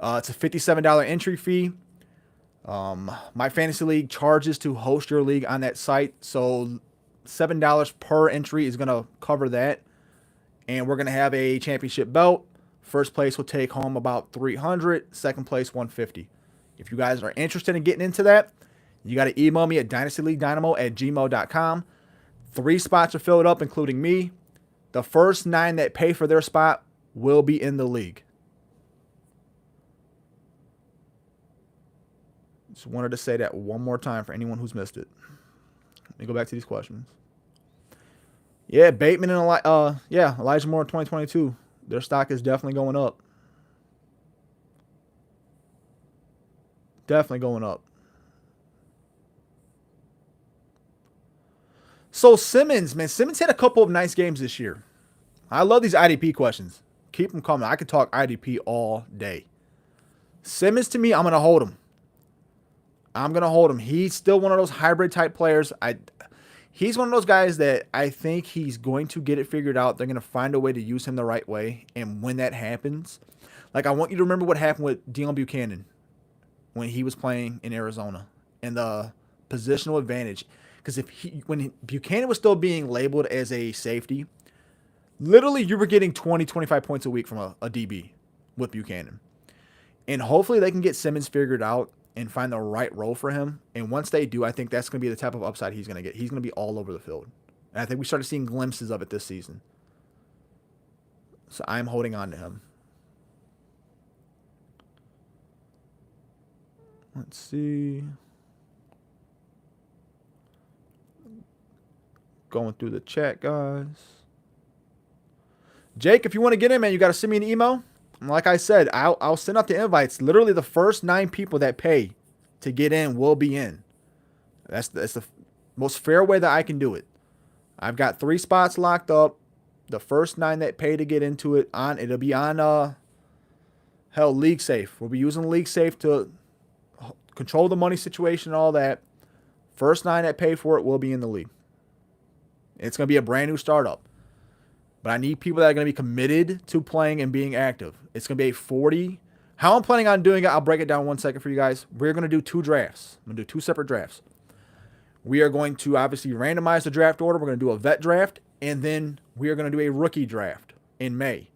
It's a $57 entry fee. My fantasy league charges to host your league on that site, so $7 per entry is going to cover that. And we're going to have a championship belt. First place will take home about $300. Second place, $150. If you guys are interested in getting into that, you got to email me at dynastyleaguedynamo@gmail.com. 3 spots are filled up, including me. The first 9 that pay for their spot will be in the league. Just wanted to say that one more time for anyone who's missed it. Let me go back to these questions. Yeah, Bateman and Elijah Moore in 2022. Their stock is definitely going up. Definitely going up. So Simmons, man, Simmons had a couple of nice games this year. I love these IDP questions. Keep them coming. I could talk IDP all day. Simmons, to me, I'm going to hold him. He's still one of those hybrid type players. He's one of those guys that I think he's going to get it figured out. They're going to find a way to use him the right way. And when that happens, like I want you to remember what happened with Dylan Buchanan when he was playing in Arizona and the positional advantage. Because when Buchanan was still being labeled as a safety, literally you were getting 20, 25 points a week from a DB with Buchanan. And hopefully they can get Simmons figured out and find the right role for him. And once they do, I think that's going to be the type of upside he's going to get. He's going to be all over the field. And I think we started seeing glimpses of it this season. So I'm holding on to him. Let's see. Going through the chat, guys. Jake, if you want to get in, man, you got to send me an email. Like I said, I'll send out the invites. Literally, the first 9 people that pay to get in will be in. That's the most fair way that I can do it. I've got 3 spots locked up. The first 9 that pay to get into it, it'll be on League Safe. We'll be using League Safe to control the money situation and all that. First 9 that pay for it will be in the league. It's going to be a brand new startup. But I need people that are going to be committed to playing and being active. It's going to be a 40. How I'm planning on doing it, I'll break it down 1 second for you guys. We're going to do 2 drafts. I'm going to do 2 separate drafts. We are going to obviously randomize the draft order. We're going to do a vet draft. And then we are going to do a rookie draft in May.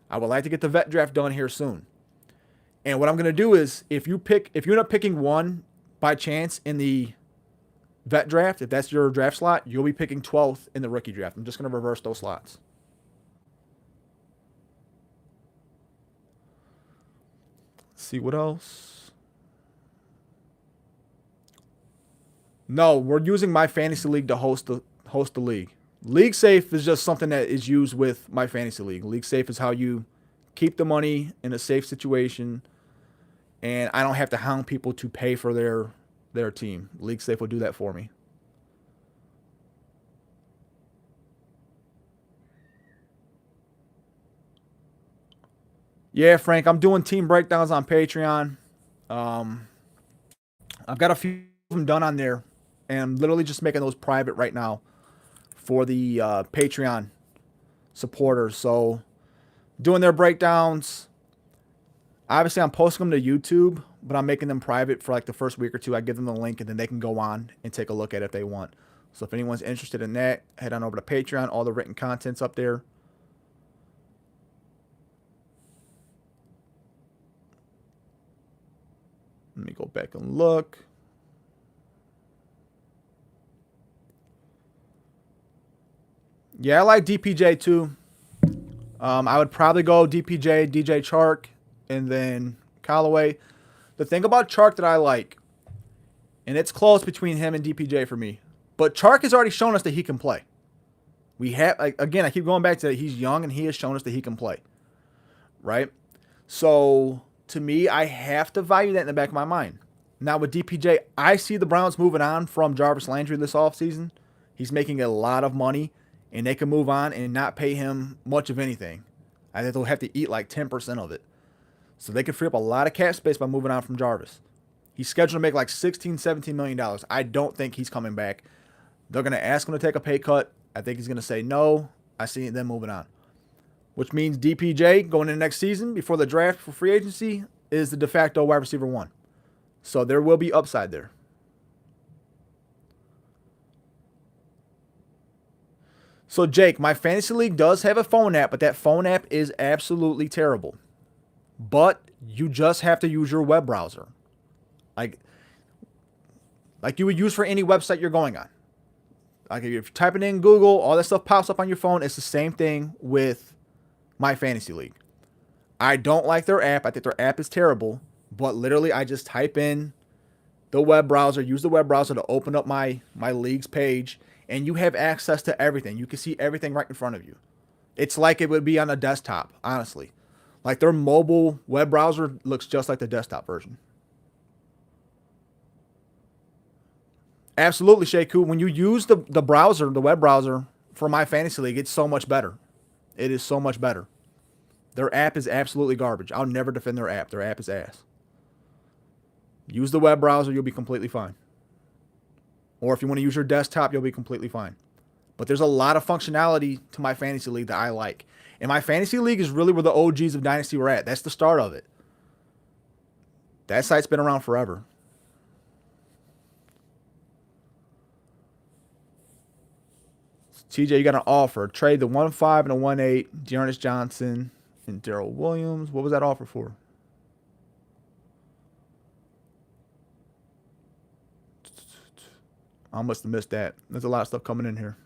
I would like to get the vet draft done here soon. And what I'm going to do is, if you end up picking one by chance in the vet draft, if that's your draft slot, you'll be picking 12th in the rookie draft. I'm just going to reverse those slots. See what else? No, we're using My Fantasy League to host the league. League Safe is just something that is used with My Fantasy League. League Safe is how you keep the money in a safe situation, and I don't have to hound people to pay for their team. League Safe will do that for me. Yeah, Frank, I'm doing team breakdowns on Patreon. I've got a few of them done on there, and I'm literally just making those private right now for the Patreon supporters. So doing their breakdowns. Obviously, I'm posting them to YouTube, but I'm making them private for like the first week or 2. I give them the link, and then they can go on and take a look at it if they want. So if anyone's interested in that, head on over to Patreon. All the written content's up there. Let me go back and look. Yeah, I like DPJ too. I would probably go DPJ, DJ Chark, and then Callaway. The thing about Chark that I like, and it's close between him and DPJ for me, but Chark has already shown us that he can play. Again, I keep going back to that. He's young, and he has shown us that he can play. Right? So to me, I have to value that in the back of my mind. Now with DPJ, I see the Browns moving on from Jarvis Landry this offseason. He's making a lot of money, and they can move on and not pay him much of anything. I think they'll have to eat like 10% of it. So they could free up a lot of cap space by moving on from Jarvis. He's scheduled to make like $16, $17 million. I don't think he's coming back. They're going to ask him to take a pay cut. I think he's going to say no. I see them moving on. Which means DPJ going into next season before the draft for free agency is the de facto wide receiver 1. So there will be upside there. So Jake, my fantasy league does have a phone app, but that phone app is absolutely terrible. But you just have to use your web browser. Like you would use for any website you're going on. Like if you're typing in Google, all that stuff pops up on your phone. It's the same thing with My Fantasy League. I don't like their app. I think their app is terrible. But literally, I just type in the web browser, use the web browser to open up my league's page, and you have access to everything. You can see everything right in front of you. It's like it would be on a desktop, honestly. Like their mobile web browser looks just like the desktop version. Absolutely, Sheku. When you use the browser, the web browser for my fantasy league, it's so much better. It is so much better. Their app is absolutely garbage. I'll never defend their app. Their app is ass. Use the web browser, you'll be completely fine. Or if you want to use your desktop, you'll be completely fine. But there's a lot of functionality to my fantasy league that I like. And my fantasy league is really where the OGs of Dynasty were at. That's the start of it. That site's been around forever. TJ, you got an offer. Trade the 1.5 and a 1.8, Dearness Johnson and Darrell Williams. What was that offer for? I must have missed that. There's a lot of stuff coming in here.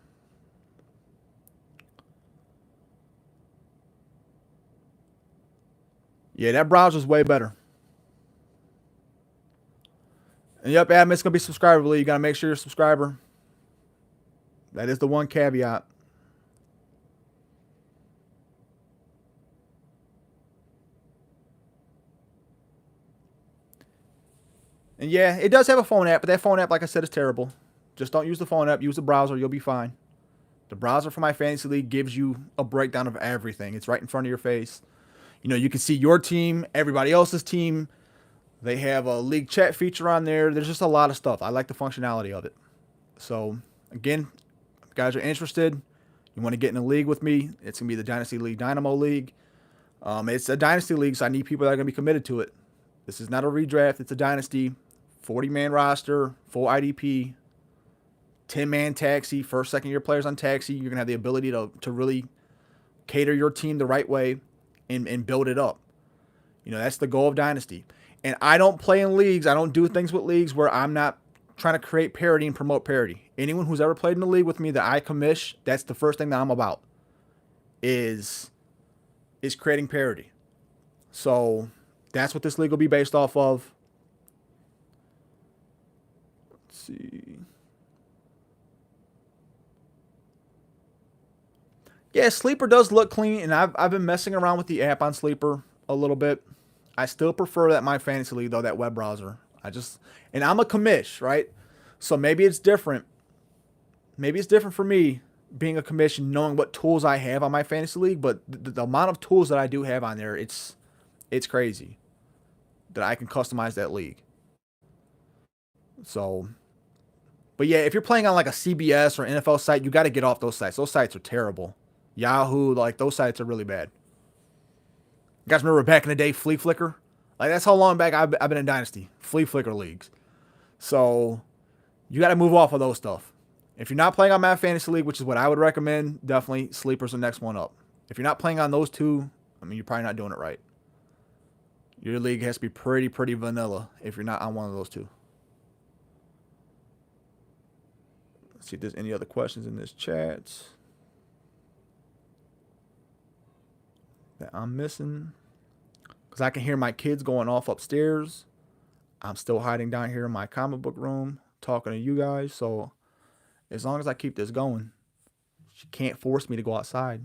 Yeah, that browser's way better. And yep, admin, it's going to be subscriber league. You got to make sure you're a subscriber. That is the one caveat. And yeah, it does have a phone app, but that phone app, like I said, is terrible. Just don't use the phone app. Use the browser. You'll be fine. The browser for my fantasy league gives you a breakdown of everything. It's right in front of your face. You know, you can see your team, everybody else's team. They have a league chat feature on there. There's just a lot of stuff. I like the functionality of it. So, again, if you guys are interested, you want to get in a league with me, it's going to be the Dynasty League Dynamo League. It's a Dynasty League, so I need people that are going to be committed to it. This is not a redraft. It's a Dynasty. 40-man roster, full IDP, 10-man taxi, first, second-year players on taxi. You're going to have the ability to really cater your team the right way and build it up. You know, that's the goal of Dynasty. And I don't play in leagues. I don't do things with leagues where I'm not trying to create parity and promote parity. Anyone who's ever played in a league with me that I commish, that's the first thing that I'm about, is creating parity. So that's what this league will be based off of. Let's see. Yeah, Sleeper does look clean, and I've been messing around with the app on Sleeper a little bit. I still prefer that my fantasy league, though, that web browser. And I'm a commish, right? So maybe it's different. Maybe it's different for me being a commission, knowing what tools I have on my fantasy league, but the amount of tools that I do have on there, it's crazy that I can customize that league. So, but yeah, if you're playing on like a CBS or NFL site, you got to get off those sites. Those sites are terrible. Yahoo, like those sites are really bad. You guys remember back in the day, Flea Flicker? Like that's how long back I've been in Dynasty. Flea Flicker leagues. So you got to move off of those stuff. If you're not playing on my fantasy league, which is what I would recommend, definitely Sleeper's the next one up. If you're not playing on those two, I mean, you're probably not doing it right. Your league has to be pretty vanilla if you're not on one of those two. Let's see if there's any other questions in this chat that I'm missing. Because I can hear my kids going off upstairs. I'm still hiding down here in my comic book room talking to you guys. So as long as I keep this going, she can't force me to go outside.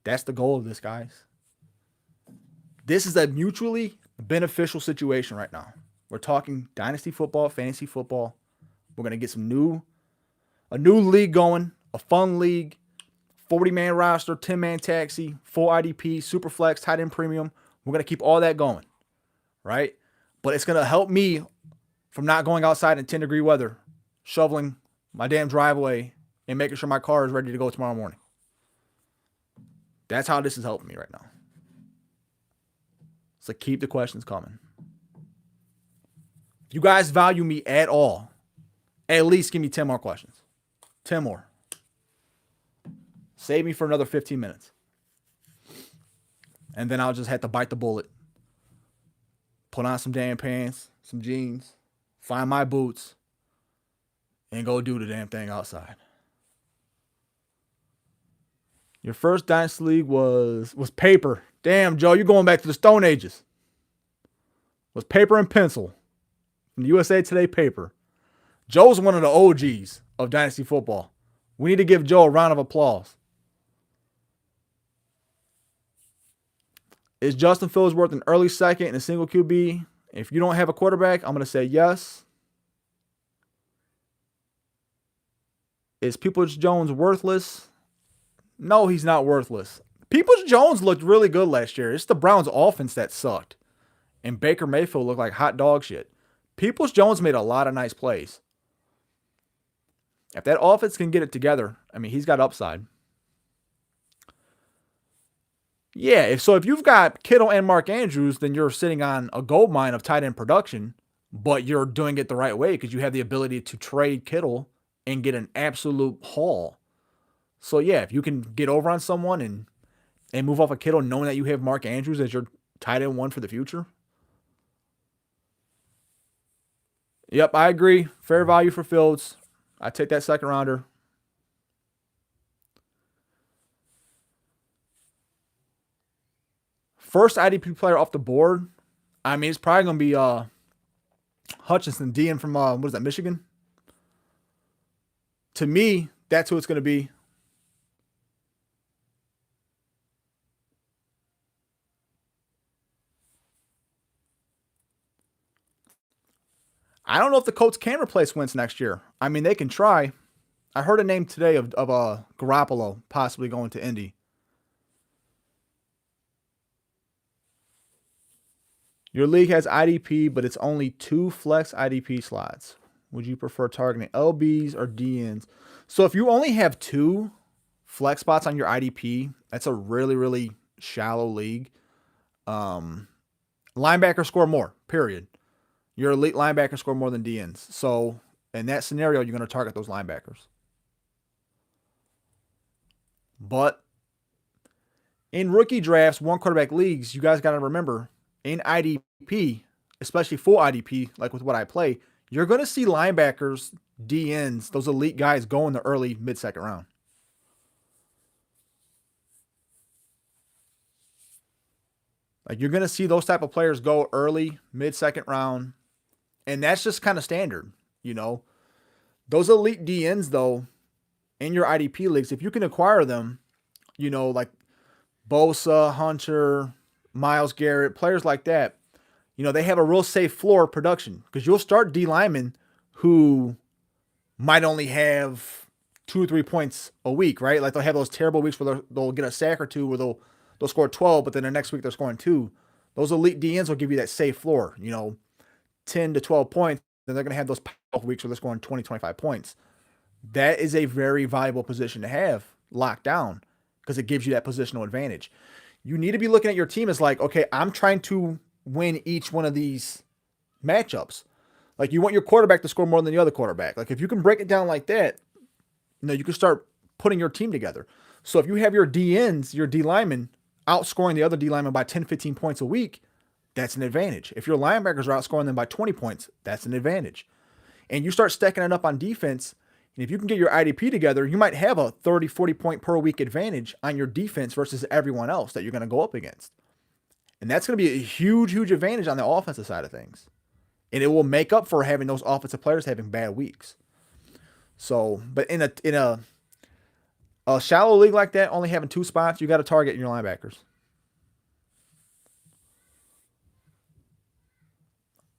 That's the goal of this, guys. This is a mutually beneficial situation right now. We're talking dynasty football, fantasy football. We're going to get a new league going, a fun league, 40-man roster, 10-man taxi, full IDP, super flex, tight end premium. We're going to keep all that going, right? But it's going to help me from not going outside in 10-degree weather, shoveling my damn driveway, and making sure my car is ready to go tomorrow morning. That's how this is helping me right now. So keep the questions coming. If you guys value me at all, at least give me 10 more questions. 10 more. Save me for another 15 minutes. And then I'll just have to bite the bullet. Put on some damn pants, some jeans, find my boots, and go do the damn thing outside. Your first Dynasty League was paper. Damn, Joe, you're going back to the Stone Ages. Was paper and pencil. From the USA Today paper. Joe's one of the OGs of Dynasty football. We need to give Joe a round of applause. Is Justin Fields worth an early second in a single QB? If you don't have a quarterback, I'm going to say yes. Is Peoples-Jones worthless? No, he's not worthless. Peoples-Jones looked really good last year. It's the Browns' offense that sucked. And Baker Mayfield looked like hot dog shit. Peoples-Jones made a lot of nice plays. If that offense can get it together, I mean, he's got upside. Yeah, if you've got Kittle and Mark Andrews, then you're sitting on a gold mine of tight end production, but you're doing it the right way because you have the ability to trade Kittle and get an absolute haul. So yeah, if you can get over on someone and move off a Kittle knowing that you have Mark Andrews as your tight end one for the future. Yep, I agree. Fair value for Fields. I take that second rounder. First IDP player off the board. I mean, it's probably gonna be Hutchinson, DN from what is that, Michigan? To me, that's who it's gonna be. I don't know if the Colts can replace Wentz next year. I mean, they can try. I heard a name today of Garoppolo possibly going to Indy. Your league has IDP, but it's only 2 flex IDP slots. Would you prefer targeting LBs or DNs? So if you only have 2 flex spots on your IDP, that's a really, really shallow league. Linebackers score more, period. Your elite linebackers score more than DNs. So in that scenario, you're going to target those linebackers. But in rookie drafts, 1 quarterback leagues, you guys got to remember, in IDP, especially full IDP, like with what I play, you're going to see linebackers, DNs, those elite guys go in the early, mid-second round. Like you're going to see those type of players go early, mid-second round, and that's just kind of standard, you know. Those elite DNs, though, in your IDP leagues, if you can acquire them, you know, like Bosa, Hunter, Myles Garrett, players like that, you know, they have a real safe floor production because you'll start D linemen who might only have 2 or 3 points a week, right? Like they'll have those terrible weeks where they'll get a sack or two where they'll score 12, but then the next week they're scoring 2. Those elite DNs will give you that safe floor, you know, 10 to 12 points. Then they're going to have those weeks where they're scoring 20, 25 points. That is a very valuable position to have locked down because it gives you that positional advantage. You need to be looking at your team as like, okay, I'm trying to win each one of these matchups. Like you want your quarterback to score more than the other quarterback. Like if you can break it down like that, you know, you can start putting your team together. So if you have your DNs, your D linemen outscoring the other D linemen by 10, 15 points a week, that's an advantage. If your linebackers are outscoring them by 20 points, that's an advantage. And you start stacking it up on defense, and if you can get your IDP together, you might have a 30, 40 point per week advantage on your defense versus everyone else that you're going to go up against. And that's going to be a huge, huge advantage on the offensive side of things. And it will make up for having those offensive players having bad weeks. So, but in a shallow league like that, only having 2 spots, you got to target your linebackers.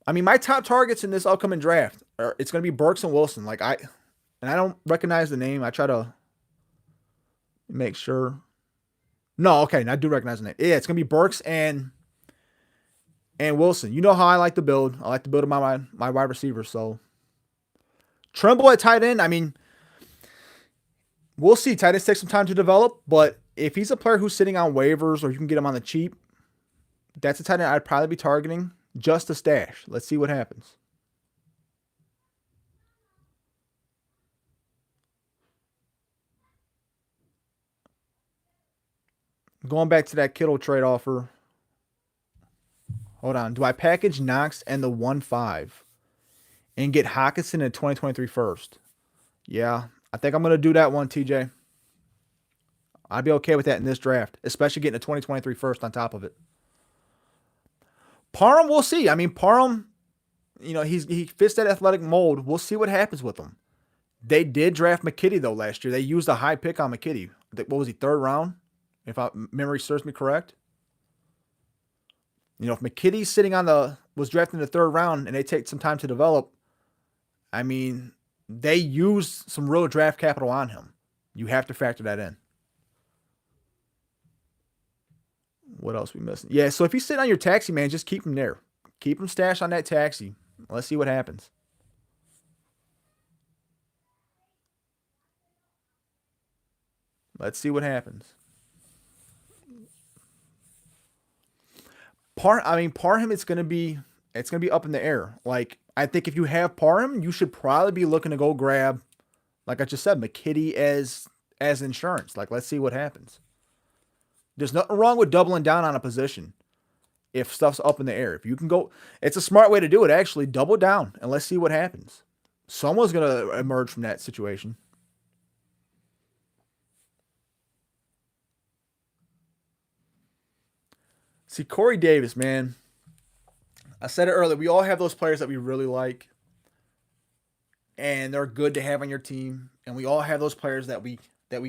I mean, my top targets in this upcoming draft it's going to be Burks and Wilson. I don't recognize the name. I try to make sure. No, okay, I do recognize the name. Yeah, it's going to be Burks and Wilson. You know how I like to build. I like to build my wide receivers. So Trimble at tight end. I mean, we'll see. Tight ends take some time to develop, but if he's a player who's sitting on waivers or you can get him on the cheap, that's a tight end I'd probably be targeting. Just a stash. Let's see what happens. Going back to that Kittle trade offer. Hold on. Do I package Knox and the 1-5 and get Hockenson in 2023 first? Yeah, I think I'm going to do that one, TJ. I'd be okay with that in this draft, especially getting a 2023 first on top of it. Parham, we'll see. I mean, Parham, you know, he fits that athletic mold. We'll see what happens with him. They did draft McKitty, though, last year. They used a high pick on McKitty. What was he, 3rd round? If memory serves me correct. You know, if McKitty's was drafted in the 3rd round and they take some time to develop, I mean, they use some real draft capital on him. You have to factor that in. What else we missing? Yeah, so if he's sitting on your taxi, man, just keep him there. Keep him stashed on that taxi. Let's see what happens. Let's see what happens. Parham, it's gonna be up in the air. Like, I think if you have Parham, you should probably be looking to go grab, like I just said, McKitty as insurance. Like, let's see what happens. There's nothing wrong with doubling down on a position if stuff's up in the air. If you can go, it's a smart way to do it, actually. Double down and let's see what happens. Someone's going to emerge from that situation. See, Corey Davis, man. I said it earlier. We all have those players that we really like, and they're good to have on your team. And we all have those players that we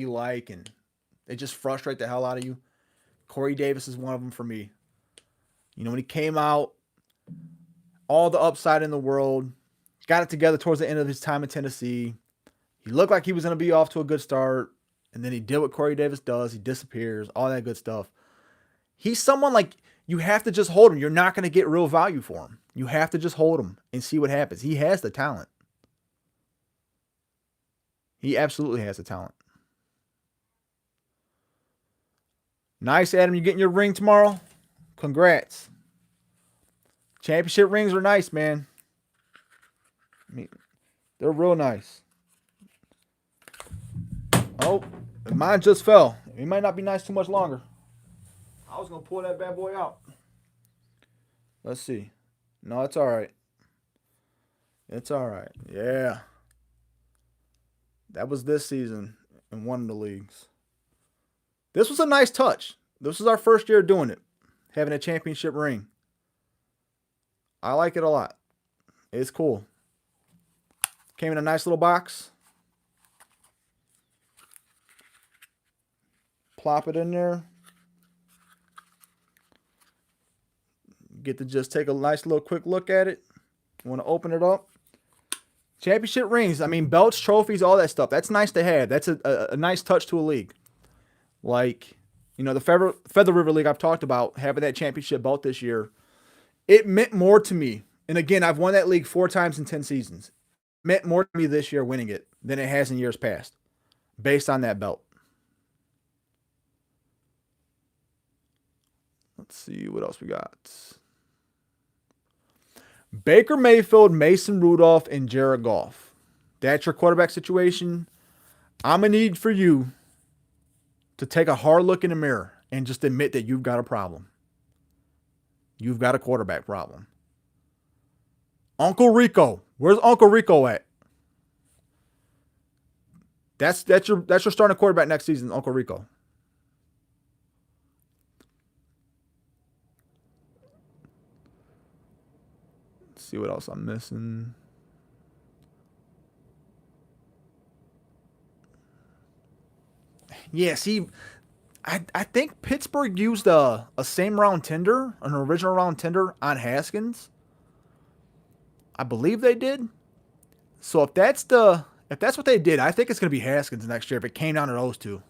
like, and they just frustrate the hell out of you. Corey Davis is one of them for me. You know, when he came out, all the upside in the world, got it together towards the end of his time in Tennessee. He looked like he was going to be off to a good start, and then he did what Corey Davis does. He disappears, all that good stuff. He's someone like you have to just hold him. You're not going to get real value for him. You have to just hold him and see what happens. He has the talent. He absolutely has the talent. Nice, Adam. You getting your ring tomorrow? Congrats. Championship rings are nice, man. I mean, they're real nice. Oh, mine just fell. It might not be nice too much longer. I was going to pull that bad boy out. Let's see. No, it's all right. It's all right. Yeah. That was this season in one of the leagues. This was a nice touch. This was our first year doing it, having a championship ring. I like it a lot. It's cool. Came in a nice little box. Plop it in there. Get to just take a nice little quick look at it. You want to open it up. Championship rings. I mean, belts, trophies, all that stuff. That's nice to have. That's a nice touch to a league. Like, you know, the Feather River League I've talked about, having that championship belt this year, it meant more to me. And again, I've won that league 4 times in 10 seasons. It meant more to me this year winning it than it has in years past, based on that belt. Let's see what else we got. Baker Mayfield, Mason Rudolph, and Jared Goff. That's your quarterback situation. I'm going to need for you to take a hard look in the mirror and just admit that you've got a problem. You've got a quarterback problem. Uncle Rico. Where's Uncle Rico at? That's your starting quarterback next season, Uncle Rico. Let's see what else I'm missing. Yeah, see, I think Pittsburgh used a same round tender, an original round tender on Haskins. I believe they did. So if that's what they did, I think it's going to be Haskins next year if it came down to those two.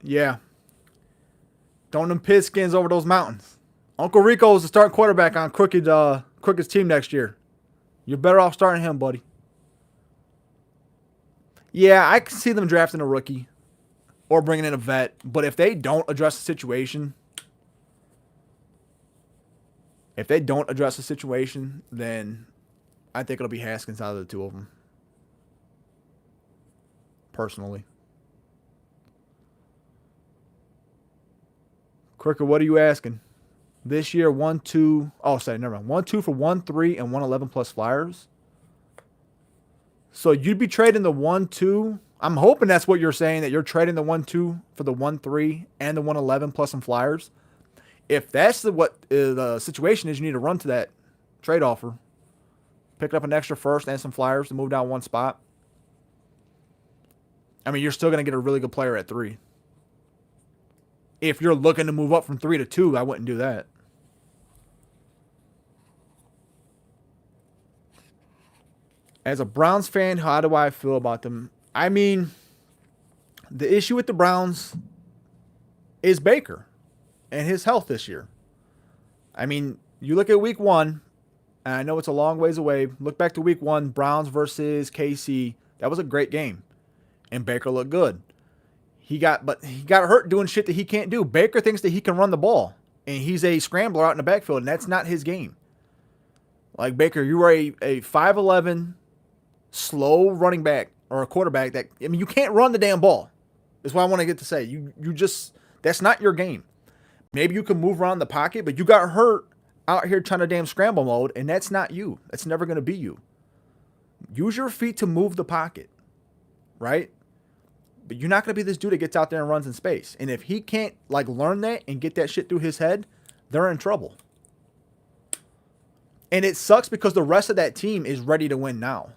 Yeah. Throwing them Pidskins over those mountains. Uncle Rico is the starting quarterback on Crooked's team next year. You're better off starting him, buddy. Yeah, I can see them drafting a rookie or bringing in a vet. But if they don't address the situation, then I think it'll be Haskins out of the two of them. Personally. Crooked, what are you asking? This year, 1, 2. Oh, sorry, never mind. 1, 2 for 1, 3, and 111 plus flyers. So you'd be trading the 1, 2. I'm hoping that's what you're saying, that you're trading the 1, 2 for the 1, 3 and the 111 plus some flyers. If that's what the situation is, you need to run to that trade offer. Pick up an extra first and some flyers to move down one spot. I mean, you're still going to get a really good player at 3. If you're looking to move up from 3 to 2, I wouldn't do that. As a Browns fan, how do I feel about them? I mean, the issue with the Browns is Baker and his health this year. I mean, you look at week 1, and I know it's a long ways away. Look back to week 1, Browns versus KC. That was a great game, and Baker looked good. He got hurt doing shit that he can't do. Baker thinks that he can run the ball, and he's a scrambler out in the backfield, and that's not his game. Like, Baker, you are a 5'11", slow running back or a quarterback that, I mean, you can't run the damn ball. That's what I want to get to say. You just, that's not your game. Maybe you can move around the pocket, but you got hurt out here trying to damn scramble mode, and that's not you. That's never going to be you. Use your feet to move the pocket, right? But you're not going to be this dude that gets out there and runs in space. And if he can't, like, learn that and get that shit through his head, they're in trouble. And it sucks because the rest of that team is ready to win now.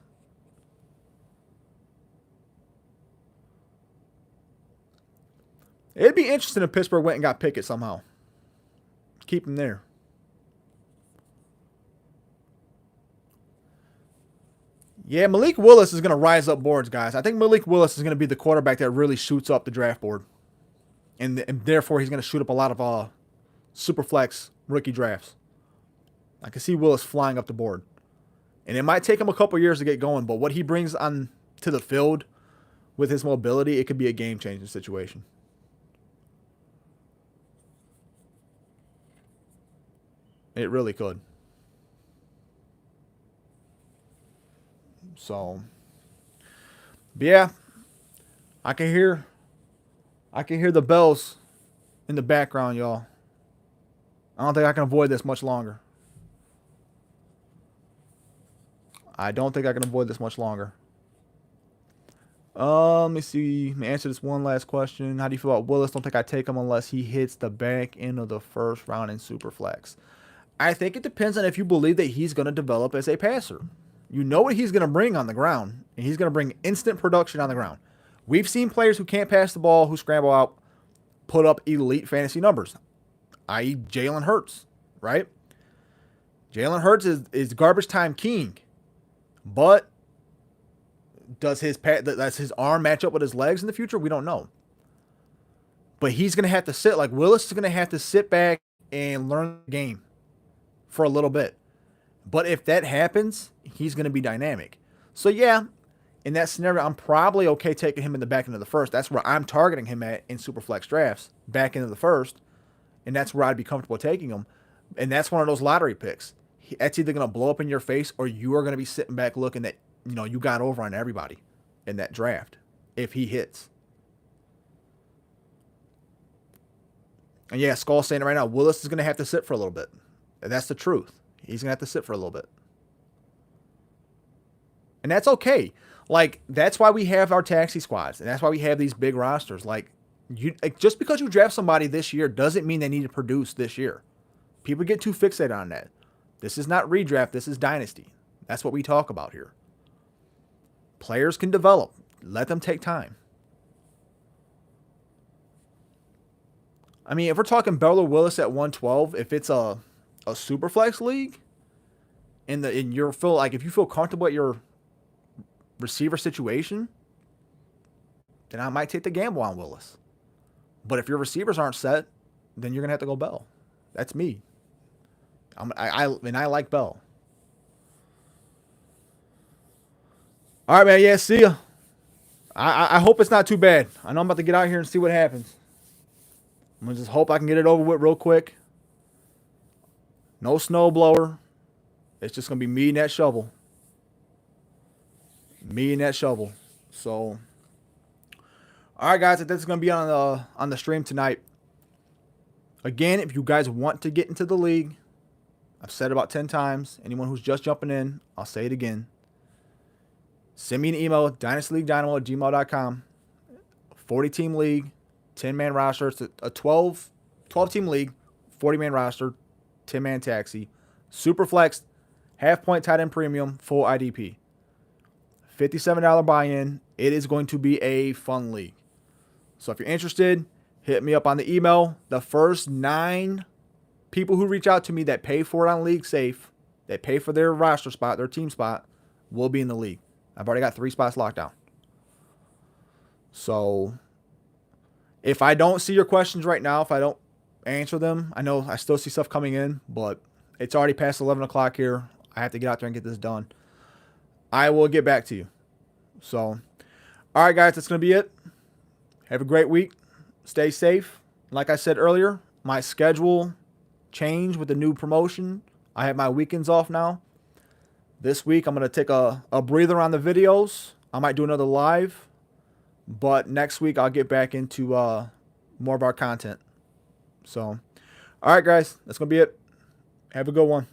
It'd be interesting if Pittsburgh went and got Pickett somehow. Keep him there. Yeah, Malik Willis is going to rise up boards, guys. I think Malik Willis is going to be the quarterback that really shoots up the draft board. And therefore, he's going to shoot up a lot of super flex rookie drafts. I can see Willis flying up the board. And it might take him a couple years to get going, but what he brings on to the field with his mobility, it could be a game-changing situation. It really could. So, but yeah, I can hear the bells in the background, y'all. I don't think I can avoid this much longer. I don't think I can avoid this much longer. Let me see. Let me answer this one last question. How do you feel about Willis? Don't think I take him unless he hits the back end of the first round in Superflex. I think it depends on if you believe that he's going to develop as a passer. You know what he's going to bring on the ground, and he's going to bring instant production on the ground. We've seen players who can't pass the ball, who scramble out, put up elite fantasy numbers, i.e. Jalen Hurts, right? Jalen Hurts is garbage time king, but does his arm match up with his legs in the future? We don't know. But he's going to have to sit, like Willis is going to have to sit back and learn the game for a little bit. But if that happens, he's going to be dynamic. So yeah, in that scenario, I'm probably okay taking him in the back end of the first. That's where I'm targeting him at in Superflex drafts, back end of the first. And that's where I'd be comfortable taking him. And that's one of those lottery picks. That's either going to blow up in your face or you are going to be sitting back looking that, you know, you got over on everybody in that draft if he hits. And yeah, Skull's saying it right now. Willis is going to have to sit for a little bit. And that's the truth. He's going to have to sit for a little bit. And that's okay. Like, that's why we have our taxi squads. And that's why we have these big rosters. Like, just because you draft somebody this year doesn't mean they need to produce this year. People get too fixated on that. This is not redraft. This is Dynasty. That's what we talk about here. Players can develop. Let them take time. I mean, if we're talking Bell or Willis at 112, if it's a super flex league, if you feel comfortable at your receiver situation, then I might take the gamble on Willis. But if your receivers aren't set, then you're gonna have to go Bell. That's me. I like Bell. All right, man. Yeah, see ya. I hope it's not too bad. I know I'm about to get out here and see what happens. I'm gonna just hope I can get it over with real quick. No snowblower. It's just gonna be me and that shovel. Me and that shovel. So, all right, guys. That's gonna be on the stream tonight. Again, if you guys want to get into the league, I've said it about 10 times. Anyone who's just jumping in, I'll say it again. Send me an email, dynastyleaguedynamo@gmail.com. 40-team league, 10-man roster. It's a 12-team league, 40-man roster, 10-man taxi. Super flex, half-point tight end premium, full IDP. $57 buy-in. It is going to be a fun league. So if you're interested, hit me up on the email. The first 9 people who reach out to me that pay for it on League Safe, that pay for their roster spot, their team spot, will be in the league. I've already got 3 spots locked down. So if I don't see your questions right now, if I don't answer them, I know I still see stuff coming in, but it's already past 11 o'clock here. I have to get out there and get this done. I will get back to you. So, all right, guys, that's going to be it. Have a great week. Stay safe. Like I said earlier, my schedule changed with the new promotion. I have my weekends off now. This week, I'm going to take a breather on the videos. I might do another live. But next week, I'll get back into more of our content. So, all right, guys, that's going to be it. Have a good one.